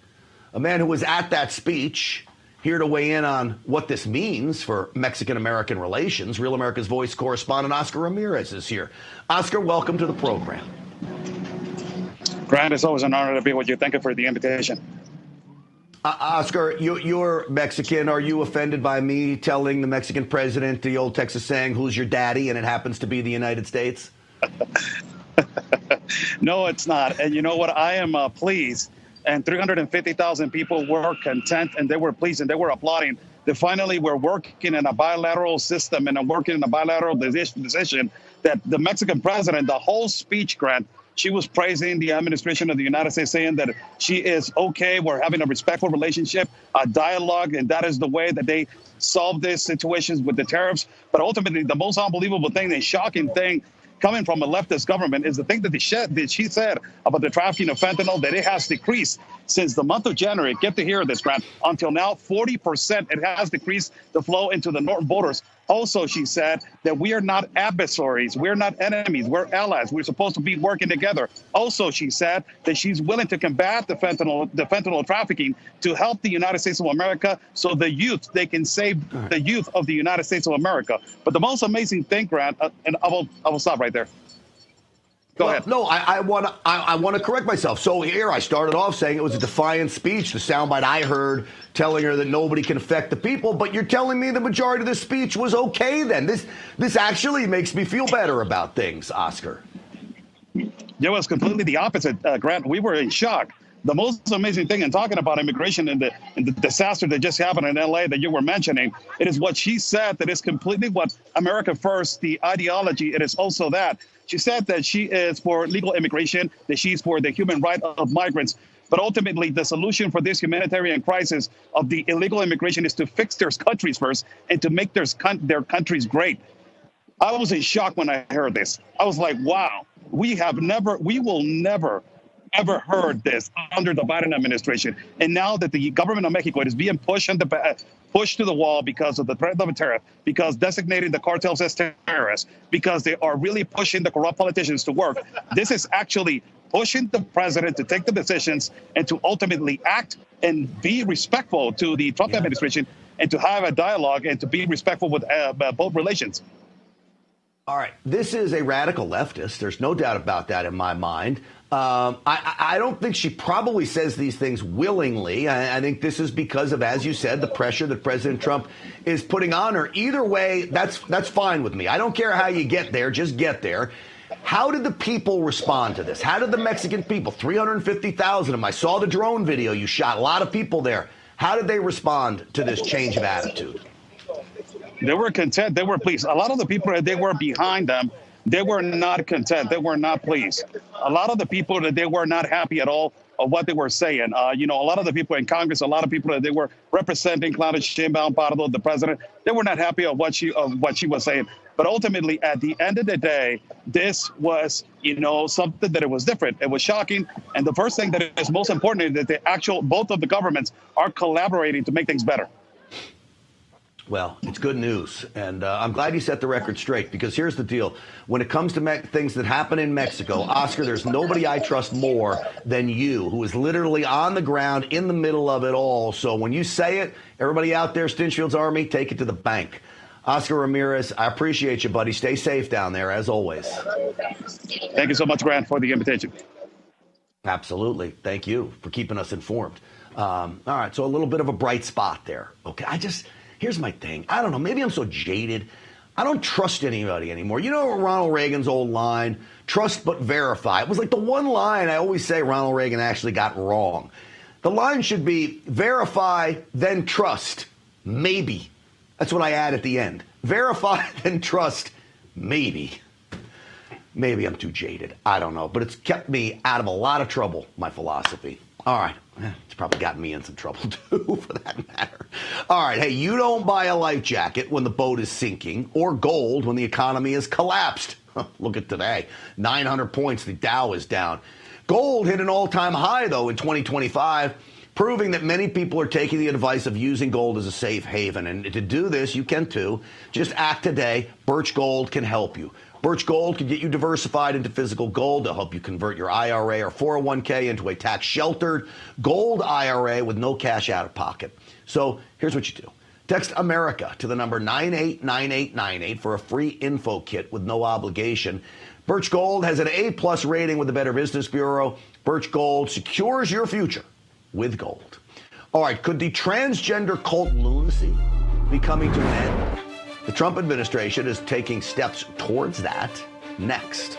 a man who was at that speech, here to weigh in on what this means for Mexican-American relations. Real America's Voice correspondent Oscar Ramirez is here. Oscar, welcome to the program. Grant, it's always an honor to be with you. Thank you for the invitation. Oscar, you're Mexican. Are you offended by me telling the Mexican president the old Texas saying, "Who's your daddy?" and it happens to be the United States? No, it's not. And you know what? I am pleased. And 350,000 people were content and they were pleased and they were applauding that finally we're working in a bilateral system and working in a bilateral decision that the Mexican president, the whole speech, Grant, she was praising the administration of the United States, saying that she is okay. We're having a respectful relationship, a dialogue, and that is the way that they solve these situations with the tariffs. But ultimately, the most unbelievable thing, the shocking thing coming from a leftist government is the thing that she said about the trafficking of fentanyl, that it has decreased since the month of January. Get to hear this, Grant. Until now, 40% it has decreased the flow into the northern borders. Also, she said that we are not adversaries. We're not enemies. We're allies. We're supposed to be working together. Also, she said that she's willing to combat the fentanyl trafficking to help the United States of America so the youth, they can save the youth of the United States of America. But the most amazing thing, Grant, and I will stop right there. Go ahead. No, I want to correct myself. So here I started off saying it was a defiant speech, the soundbite I heard telling her that nobody can affect the people. But you're telling me the majority of the speech was okay then. This actually makes me feel better about things, Oscar. It was completely the opposite, Grant. We were in shock. The most amazing thing in talking about immigration and the disaster that just happened in L.A. that you were mentioning, it is what she said that is completely what America First, the ideology, it is also that. She said that she is for legal immigration, that she's for the human right of migrants. But ultimately, the solution for this humanitarian crisis of the illegal immigration is to fix their countries first and to make their countries great. I was in shock when I heard this. I was like, wow, we will never ever heard this under the Biden administration. And now that the government of Mexico is being pushed to the wall because of the threat of a tariff, because designating the cartels as terrorists, because they are really pushing the corrupt politicians to work, this is actually pushing the president to take the decisions and to ultimately act and be respectful to the Trump administration and to have a dialogue and to be respectful with both relations. All right. This is a radical leftist. There's no doubt about that in my mind. I don't think she probably says these things willingly. I think this is because of, as you said, the pressure that President Trump is putting on her. Either way, that's fine with me. I don't care how you get there. Just get there. How did the people respond to this? How did the Mexican people, 350,000 of them, I saw the drone video you shot, a lot of people there. How did they respond to this change of attitude? They were content. They were pleased. A lot of the people that they were behind them, they were not content. They were not pleased. A lot of the people that they were not happy at all of what they were saying. A lot of the people in Congress, a lot of people that they were representing, Claudia Sheinbaum, Pardo, the president, they were not happy of what she was saying. But ultimately, at the end of the day, this was, something that it was different. It was shocking. And the first thing that is most important is that both of the governments are collaborating to make things better. Well, it's good news, and I'm glad you set the record straight, because here's the deal. When it comes to things that happen in Mexico, Oscar, there's nobody I trust more than you, who is literally on the ground in the middle of it all. So when you say it, everybody out there, Stinchfield's Army, take it to the bank. Oscar Ramirez, I appreciate you, buddy. Stay safe down there, as always. Thank you so much, Grant, for the invitation. Absolutely. Thank you for keeping us informed. All right, so a little bit of a bright spot there. Okay, here's my thing. I don't know. Maybe I'm so jaded. I don't trust anybody anymore. You know Ronald Reagan's old line, trust but verify. It was like the one line I always say Ronald Reagan actually got wrong. The line should be verify, then trust, maybe. That's what I add at the end. Verify, then trust, maybe. Maybe I'm too jaded. I don't know. But it's kept me out of a lot of trouble, my philosophy. All right. It's probably gotten me in some trouble, too, for that matter. All right. Hey, you don't buy a life jacket when the boat is sinking, or gold when the economy has collapsed. Look at today. 900 points. The Dow is down. Gold hit an all-time high, though, in 2025, proving that many people are taking the advice of using gold as a safe haven. And to do this, you can, too. Just act today. Birch Gold can help you. Birch Gold can get you diversified into physical gold to help you convert your IRA or 401k into a tax-sheltered gold IRA with no cash out of pocket. So here's what you do. Text America to the number 989898 for a free info kit with no obligation. Birch Gold has an A+ rating with the Better Business Bureau. Birch Gold secures your future with gold. All right, could the transgender cult lunacy be coming to an end? The Trump administration is taking steps towards that next.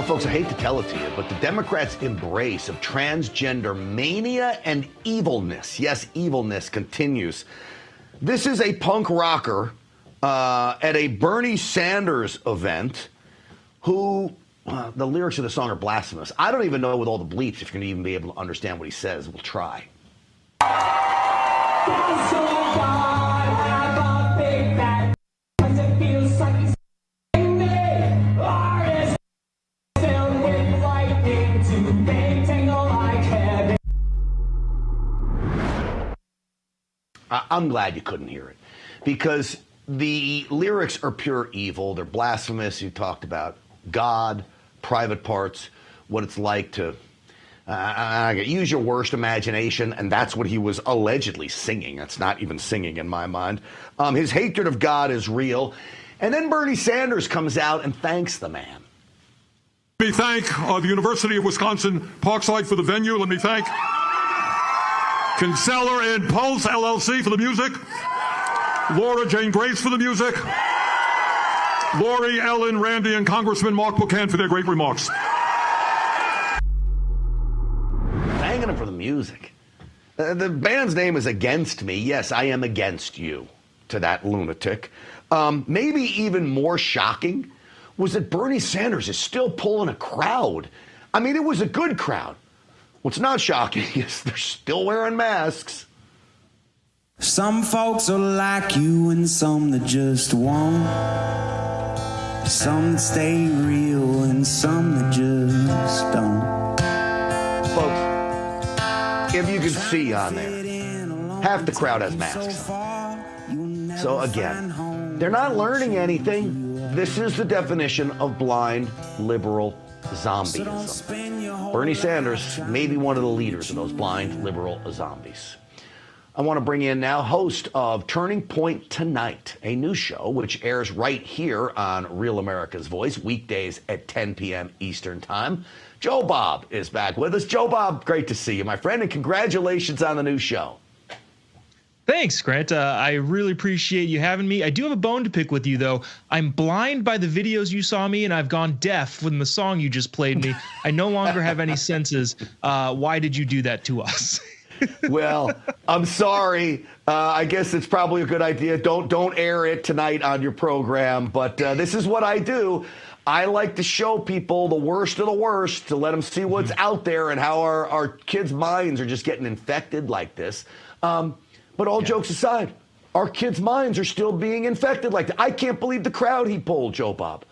folks, I hate to tell it to you, but the Democrats' embrace of transgender mania and evilness, yes, evilness, continues. This is a punk rocker at a Bernie Sanders event who, the lyrics of the song are blasphemous. I don't even know with all the bleeps if you're going to even be able to understand what he says. We'll try. I'm glad you couldn't hear it, because the lyrics are pure evil. They're blasphemous. You talked about God, private parts, what it's like to use your worst imagination, and that's what he was allegedly singing. That's not even singing in my mind. His hatred of God is real. And then Bernie Sanders comes out and thanks the man. Let me thank the University of Wisconsin Parkside for the venue. Let me thank Kinsella and Pulse LLC for the music. Laura Jane Grace for the music. Lori, Ellen, Randy, and Congressman Mark Buchan for their great remarks. Thanking him for the music. The band's name is Against Me. Yes, I am against you, to that lunatic. Maybe even more shocking was that Bernie Sanders is still pulling a crowd. I mean, it was a good crowd. What's not shocking is they're still wearing masks. Some folks are like you and some that just won't. Some that stay real and some that just don't. Folks, if you can see on there, half the crowd has masks on. So again, they're not learning anything. This is the definition of blind liberal zombieism. Bernie Sanders may be one of the leaders of those blind liberal zombies. I want to bring in now host of Turning Point Tonight, a new show which airs right here on Real America's Voice, weekdays at 10 p.m. Eastern Time. Joe Bob is back with us. Joe Bob, great to see you, my friend, and congratulations on the new show. Thanks, Grant. I really appreciate you having me. I do have a bone to pick with you, though. I'm blind by the videos you saw me, and I've gone deaf from the song you just played me. I no longer have any senses. Why did you do that to us? Well, I'm sorry. I guess it's probably a good idea. Don't air it tonight on your program. But this is what I do. I like to show people the worst of the worst, to let them see what's out there and how our kids' minds are just getting infected like this. But all jokes aside, our kids' minds are still being infected like that. I can't believe the crowd he pulled, Joe Bob.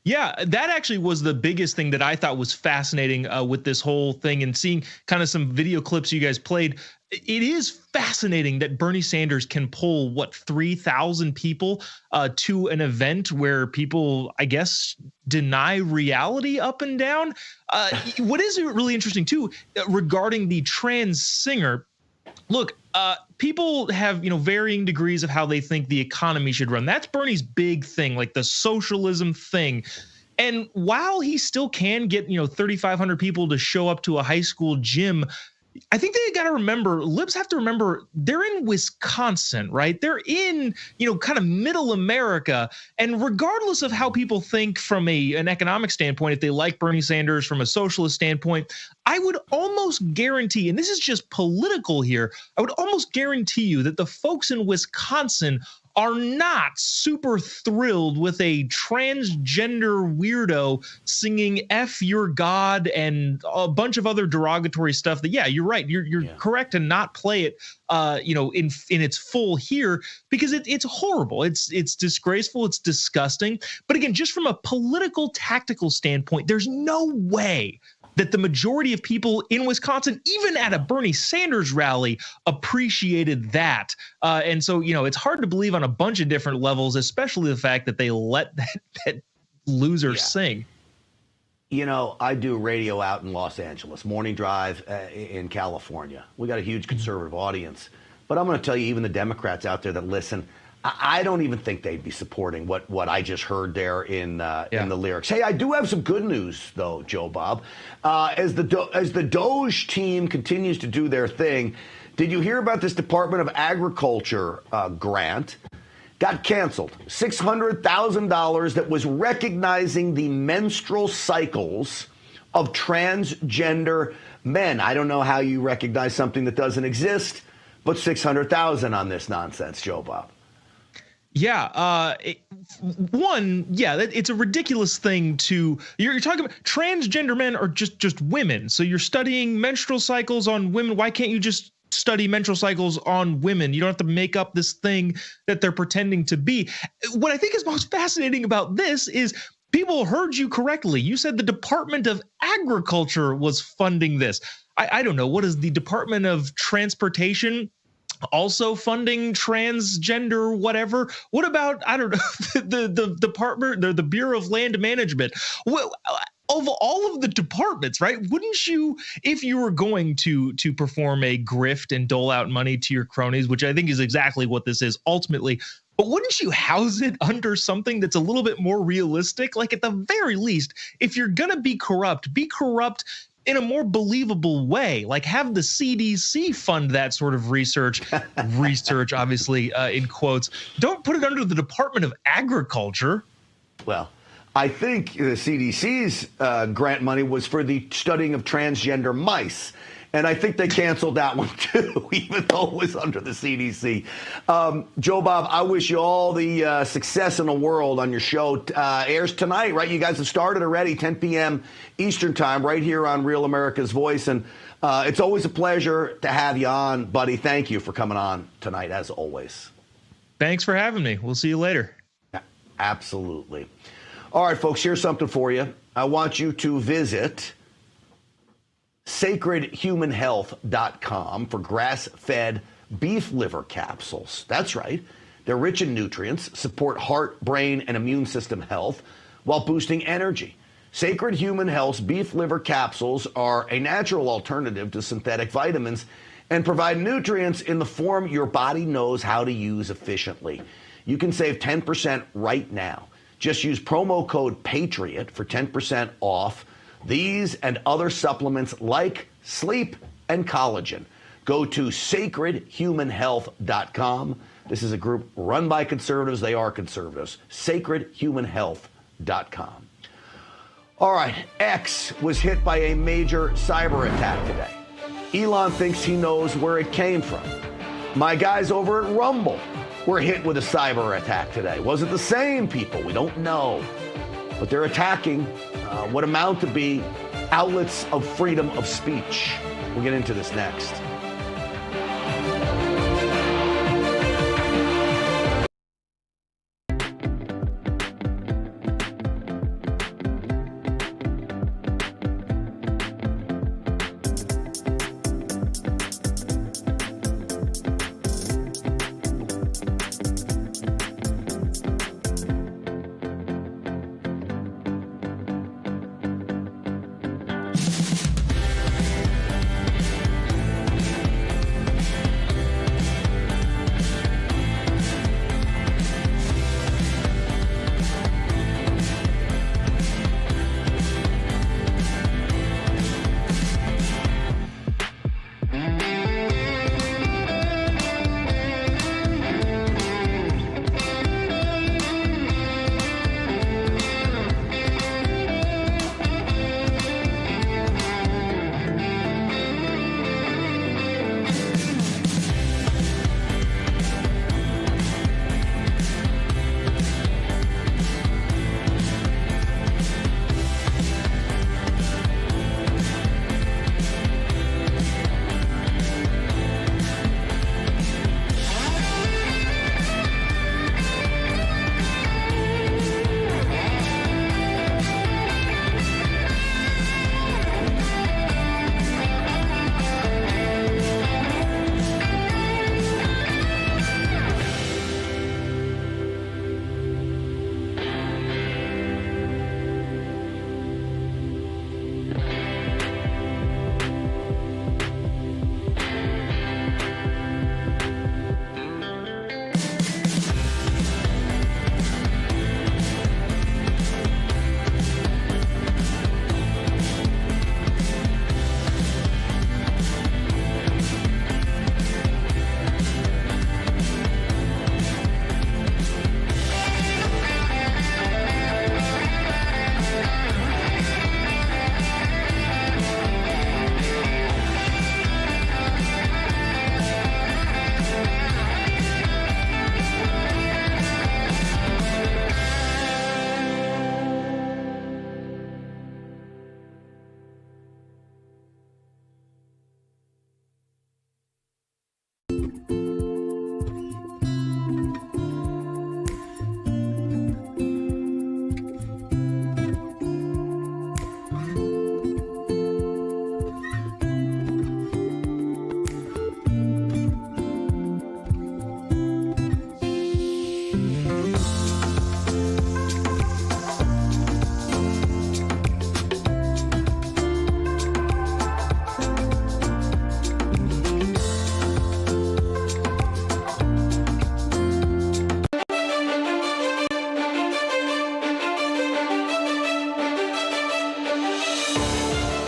Yeah, that actually was the biggest thing that I thought was fascinating with this whole thing, and seeing kind of some video clips you guys played. It is fascinating that Bernie Sanders can pull, 3,000 people to an event where people, I guess, deny reality up and down. What is really interesting, too, regarding the trans singer, look, people have, varying degrees of how they think the economy should run. That's Bernie's big thing, like the socialism thing. And while he still can get, 3,500 people to show up to a high school gym, I think they got to remember, libs have to remember, they're in Wisconsin, right? They're in, kind of middle America. And regardless of how people think from an economic standpoint, if they like Bernie Sanders from a socialist standpoint, I would almost guarantee, and this is just political here, I would almost guarantee you that the folks in Wisconsin are not super thrilled with a transgender weirdo singing F your God and a bunch of other derogatory stuff that, yeah, you're right. You're correct to not play it, in its full here, because it's horrible. It's disgraceful. It's disgusting. But again, just from a political tactical standpoint, there's no way that the majority of people in Wisconsin, even at a Bernie Sanders rally, appreciated that. And so, it's hard to believe on a bunch of different levels, especially the fact that they let that loser sing. I do radio out in Los Angeles, morning drive in California. We got a huge conservative audience. But I'm going to tell you, even the Democrats out there that listen, I don't even think they'd be supporting what I just heard there in the lyrics. Hey, I do have some good news, though, Joe Bob. As the Doge team continues to do their thing, did you hear about this Department of Agriculture grant? got canceled. $600,000 that was recognizing the menstrual cycles of transgender men. I don't know how you recognize something that doesn't exist, but $600,000 on this nonsense, Joe Bob. Yeah, it's a ridiculous thing to, you're talking about transgender men are just women. So you're studying menstrual cycles on women. Why can't you just study menstrual cycles on women? You don't have to make up this thing that they're pretending to be. What I think is most fascinating about this is people heard you correctly. You said the Department of Agriculture was funding this. I don't know. What is the Department of Transportation also funding transgender whatever? What about, I don't know, the department, the Bureau of Land Management? Well, of all of the departments, right? Wouldn't you, if you were going to perform a grift and dole out money to your cronies, which I think is exactly what this is ultimately, but wouldn't you house it under something that's a little bit more realistic? Like at the very least, if you're going to be corrupt in a more believable way, like have the CDC fund that sort of research, obviously in quotes. Don't put it under the Department of Agriculture. Well, I think the CDC's grant money was for the studying of transgender mice. And I think they canceled that one too, even though it was under the CDC. Joe Bob, I wish you all the success in the world on your show. Airs tonight, right? You guys have started already, 10 p.m. Eastern time, right here on Real America's Voice. And it's always a pleasure to have you on, buddy. Thank you for coming on tonight, as always. Thanks for having me. We'll see you later. Absolutely. All right, folks, here's something for you. I want you to visit sacredhumanhealth.com for grass-fed beef liver capsules. That's right. They're rich in nutrients, support heart, brain, and immune system health while boosting energy. Sacred Human Health's beef liver capsules are a natural alternative to synthetic vitamins and provide nutrients in the form your body knows how to use efficiently. You can save 10% right now. Just use promo code PATRIOT for 10% off these and other supplements like sleep and collagen. Go to sacredhumanhealth.com. This is a group run by conservatives. They are conservatives. Sacredhumanhealth.com. All right, X was hit by a major cyber attack today. Elon thinks he knows where it came from. My guys over at Rumble were hit with a cyber attack today. Was it the same people? We don't know. But they're attacking what amount to be outlets of freedom of speech. We'll get into this next.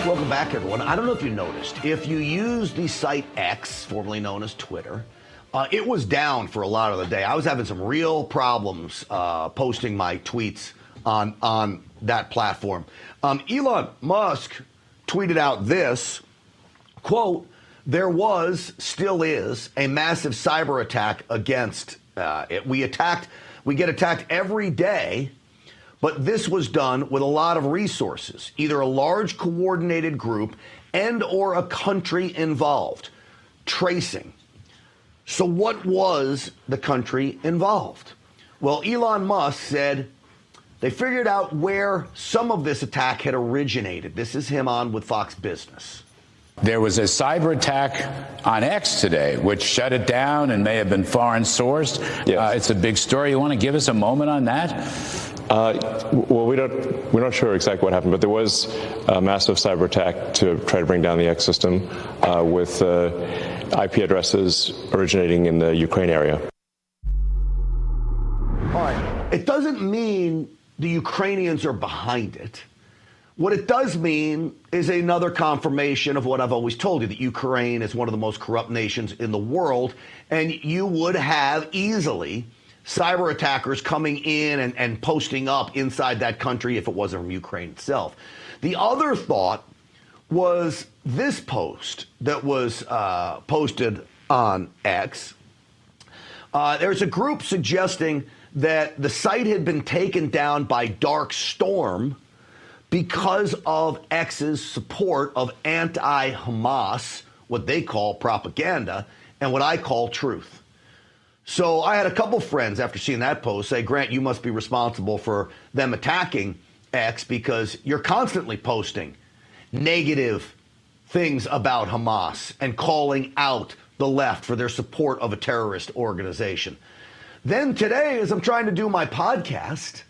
Welcome back, everyone. I don't know if you noticed, if you use the site X, formerly known as Twitter, it was down for a lot of the day. I was having some real problems posting my tweets on that platform. Elon Musk tweeted out this, quote, "There was, still is, a massive cyber attack against it. We get attacked every day, but this was done with a lot of resources, either a large coordinated group and or a country involved. Tracing. So what was the country involved? Well, Elon Musk said they figured out where some of this attack had originated. This is him on with Fox Business. There was a cyber attack on X today, which shut it down and may have been foreign sourced. Yes. It's a big story. You want to give us a moment on that? Well, we're not sure exactly what happened, but there was a massive cyber attack to try to bring down the X system with IP addresses originating in the Ukraine area. All right. It doesn't mean the Ukrainians are behind it. What it does mean is another confirmation of what I've always told you, that Ukraine is one of the most corrupt nations in the world, and you would have easily cyber attackers coming in and posting up inside that country if it wasn't from Ukraine itself. The other thought was this post that was posted on X. There's a group suggesting that the site had been taken down by Dark Storm because of X's support of anti-Hamas, what they call propaganda, and what I call truth. So I had a couple friends after seeing that post say, Grant, you must be responsible for them attacking X because you're constantly posting negative things about Hamas and calling out the left for their support of a terrorist organization. Then today, as I'm trying to do my podcast,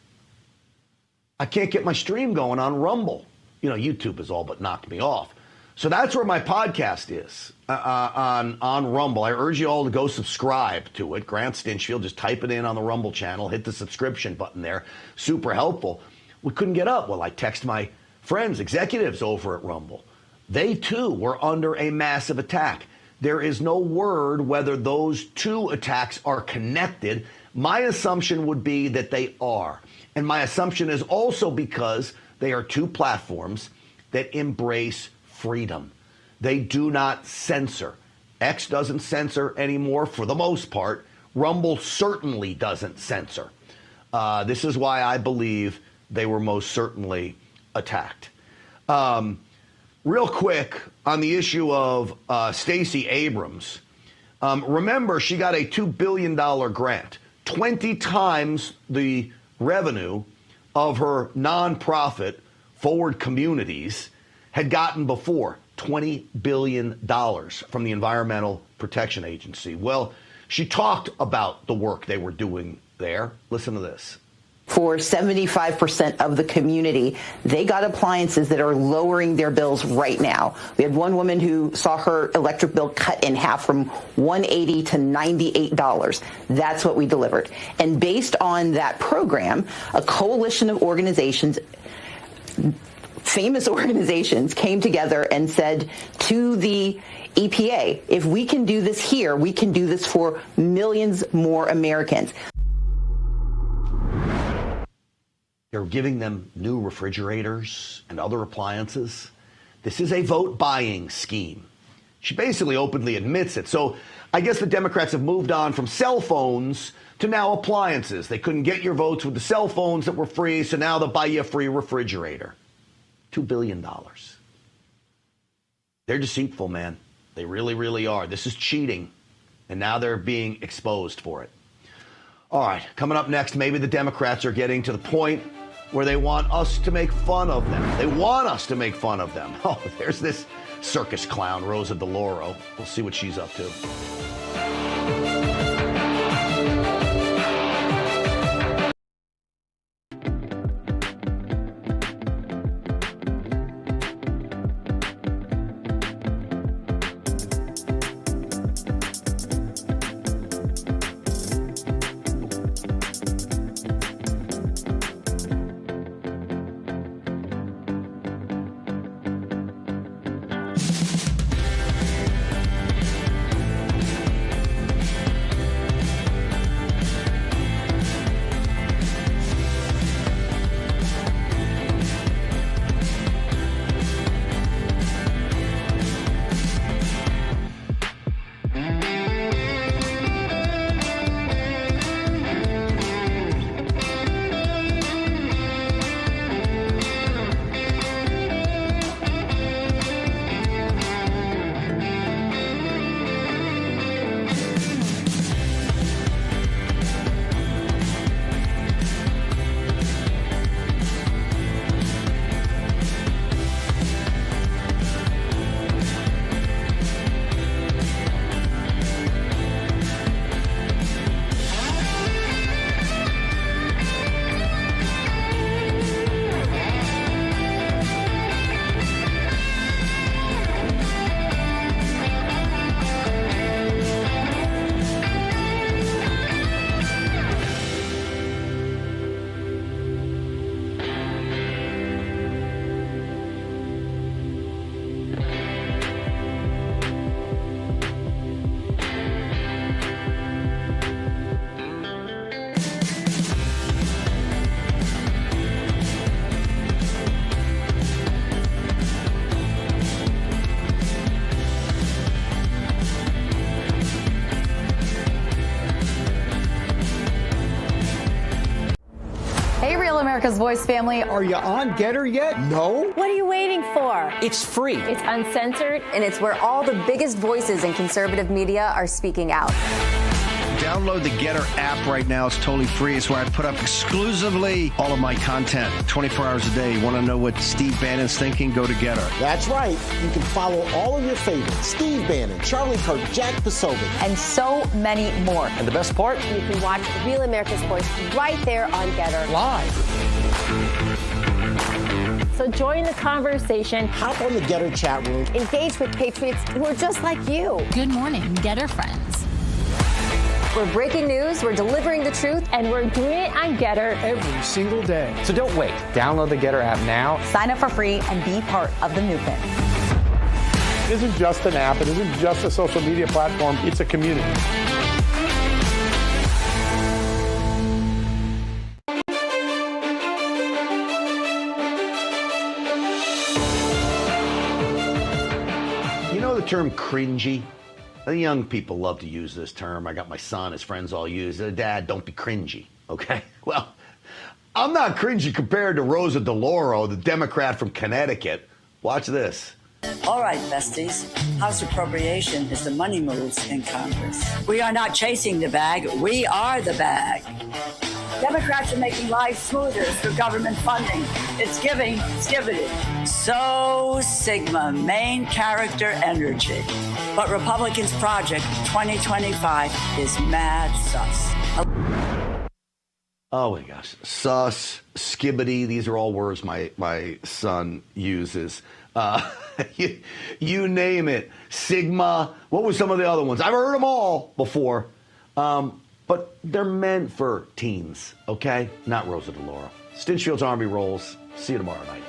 I can't get my stream going on Rumble. You know, YouTube has all but knocked me off. So that's where my podcast is, on Rumble. I urge you all to go subscribe to it. Grant Stinchfield, just type it in on the Rumble channel, hit the subscription button there. Super helpful. We couldn't get up. Well, I text my friends, executives over at Rumble. They, too, were under a massive attack. There is no word whether those two attacks are connected. My assumption would be that they are. And my assumption is also because they are two platforms that embrace freedom. They do not censor. X doesn't censor anymore for the most part. Rumble certainly doesn't censor. This is why I believe they were most certainly attacked. Real quick on the issue of Stacey Abrams. Remember, she got a $2 billion grant, 20 times the revenue of her nonprofit Forward Communities had gotten before, $20 billion from the Environmental Protection Agency. Well, she talked about the work they were doing there. Listen to this. For 75% of the community, they got appliances that are lowering their bills right now. We had one woman who saw her electric bill cut in half from $180 to $98. That's what we delivered. And based on that program, a coalition of organizations, famous organizations, came together and said to the EPA, if we can do this here, we can do this for millions more Americans. They're giving them new refrigerators and other appliances. This is a vote buying scheme. She basically openly admits it. So I guess the Democrats have moved on from cell phones to now appliances. They couldn't get your votes with the cell phones that were free, so now they'll buy you a free refrigerator. $2 billion. They're deceitful, man. They really, really are. This is cheating, and now they're being exposed for it. All right, coming up next, maybe the Democrats are getting to the point where they want us to make fun of them. They want us to make fun of them. Oh, there's this circus clown, Rosa DeLauro. We'll see what she's up to. America's Voice family. Are you on Gettr yet? No? What are you waiting for? It's free. It's uncensored. And it's where all the biggest voices in conservative media are speaking out. Download the Gettr app right now. It's totally free. It's where I put up exclusively all of my content 24 hours a day. You want to know what Steve Bannon's thinking? Go to Gettr. That's right. You can follow all of your favorites. Steve Bannon, Charlie Kirk, Jack Posobiec. And so many more. And the best part? You can watch Real America's Voice right there on Gettr. Live. So join the conversation. Hop on the Gettr chat room. Engage with patriots who are just like you. Good morning, Gettr friends. We're breaking news, we're delivering the truth, and we're doing it on Gettr every single day. So don't wait. Download the Gettr app now. Sign up for free and be part of the movement. It isn't just an app. It isn't just a social media platform. It's a community. You know the term cringy? The young people love to use this term. I got my son, his friends all use it. Dad, don't be cringy, okay? Well, I'm not cringy compared to Rosa DeLauro, the Democrat from Connecticut. Watch this. All right, besties. House appropriation is the money moves in Congress. We are not chasing the bag. We are the bag. Democrats are making life smoother through government funding. It's giving, it's giving. So Sigma, main character energy. But Republicans' Project 2025 is mad sus. Oh my gosh. Sus, skibbity, these are all words my son uses. You name it. Sigma. What were some of the other ones? I've heard them all before. But they're meant for teens, okay? Not Rosa DeLauro. Stinchfield's Army rolls. See you tomorrow night.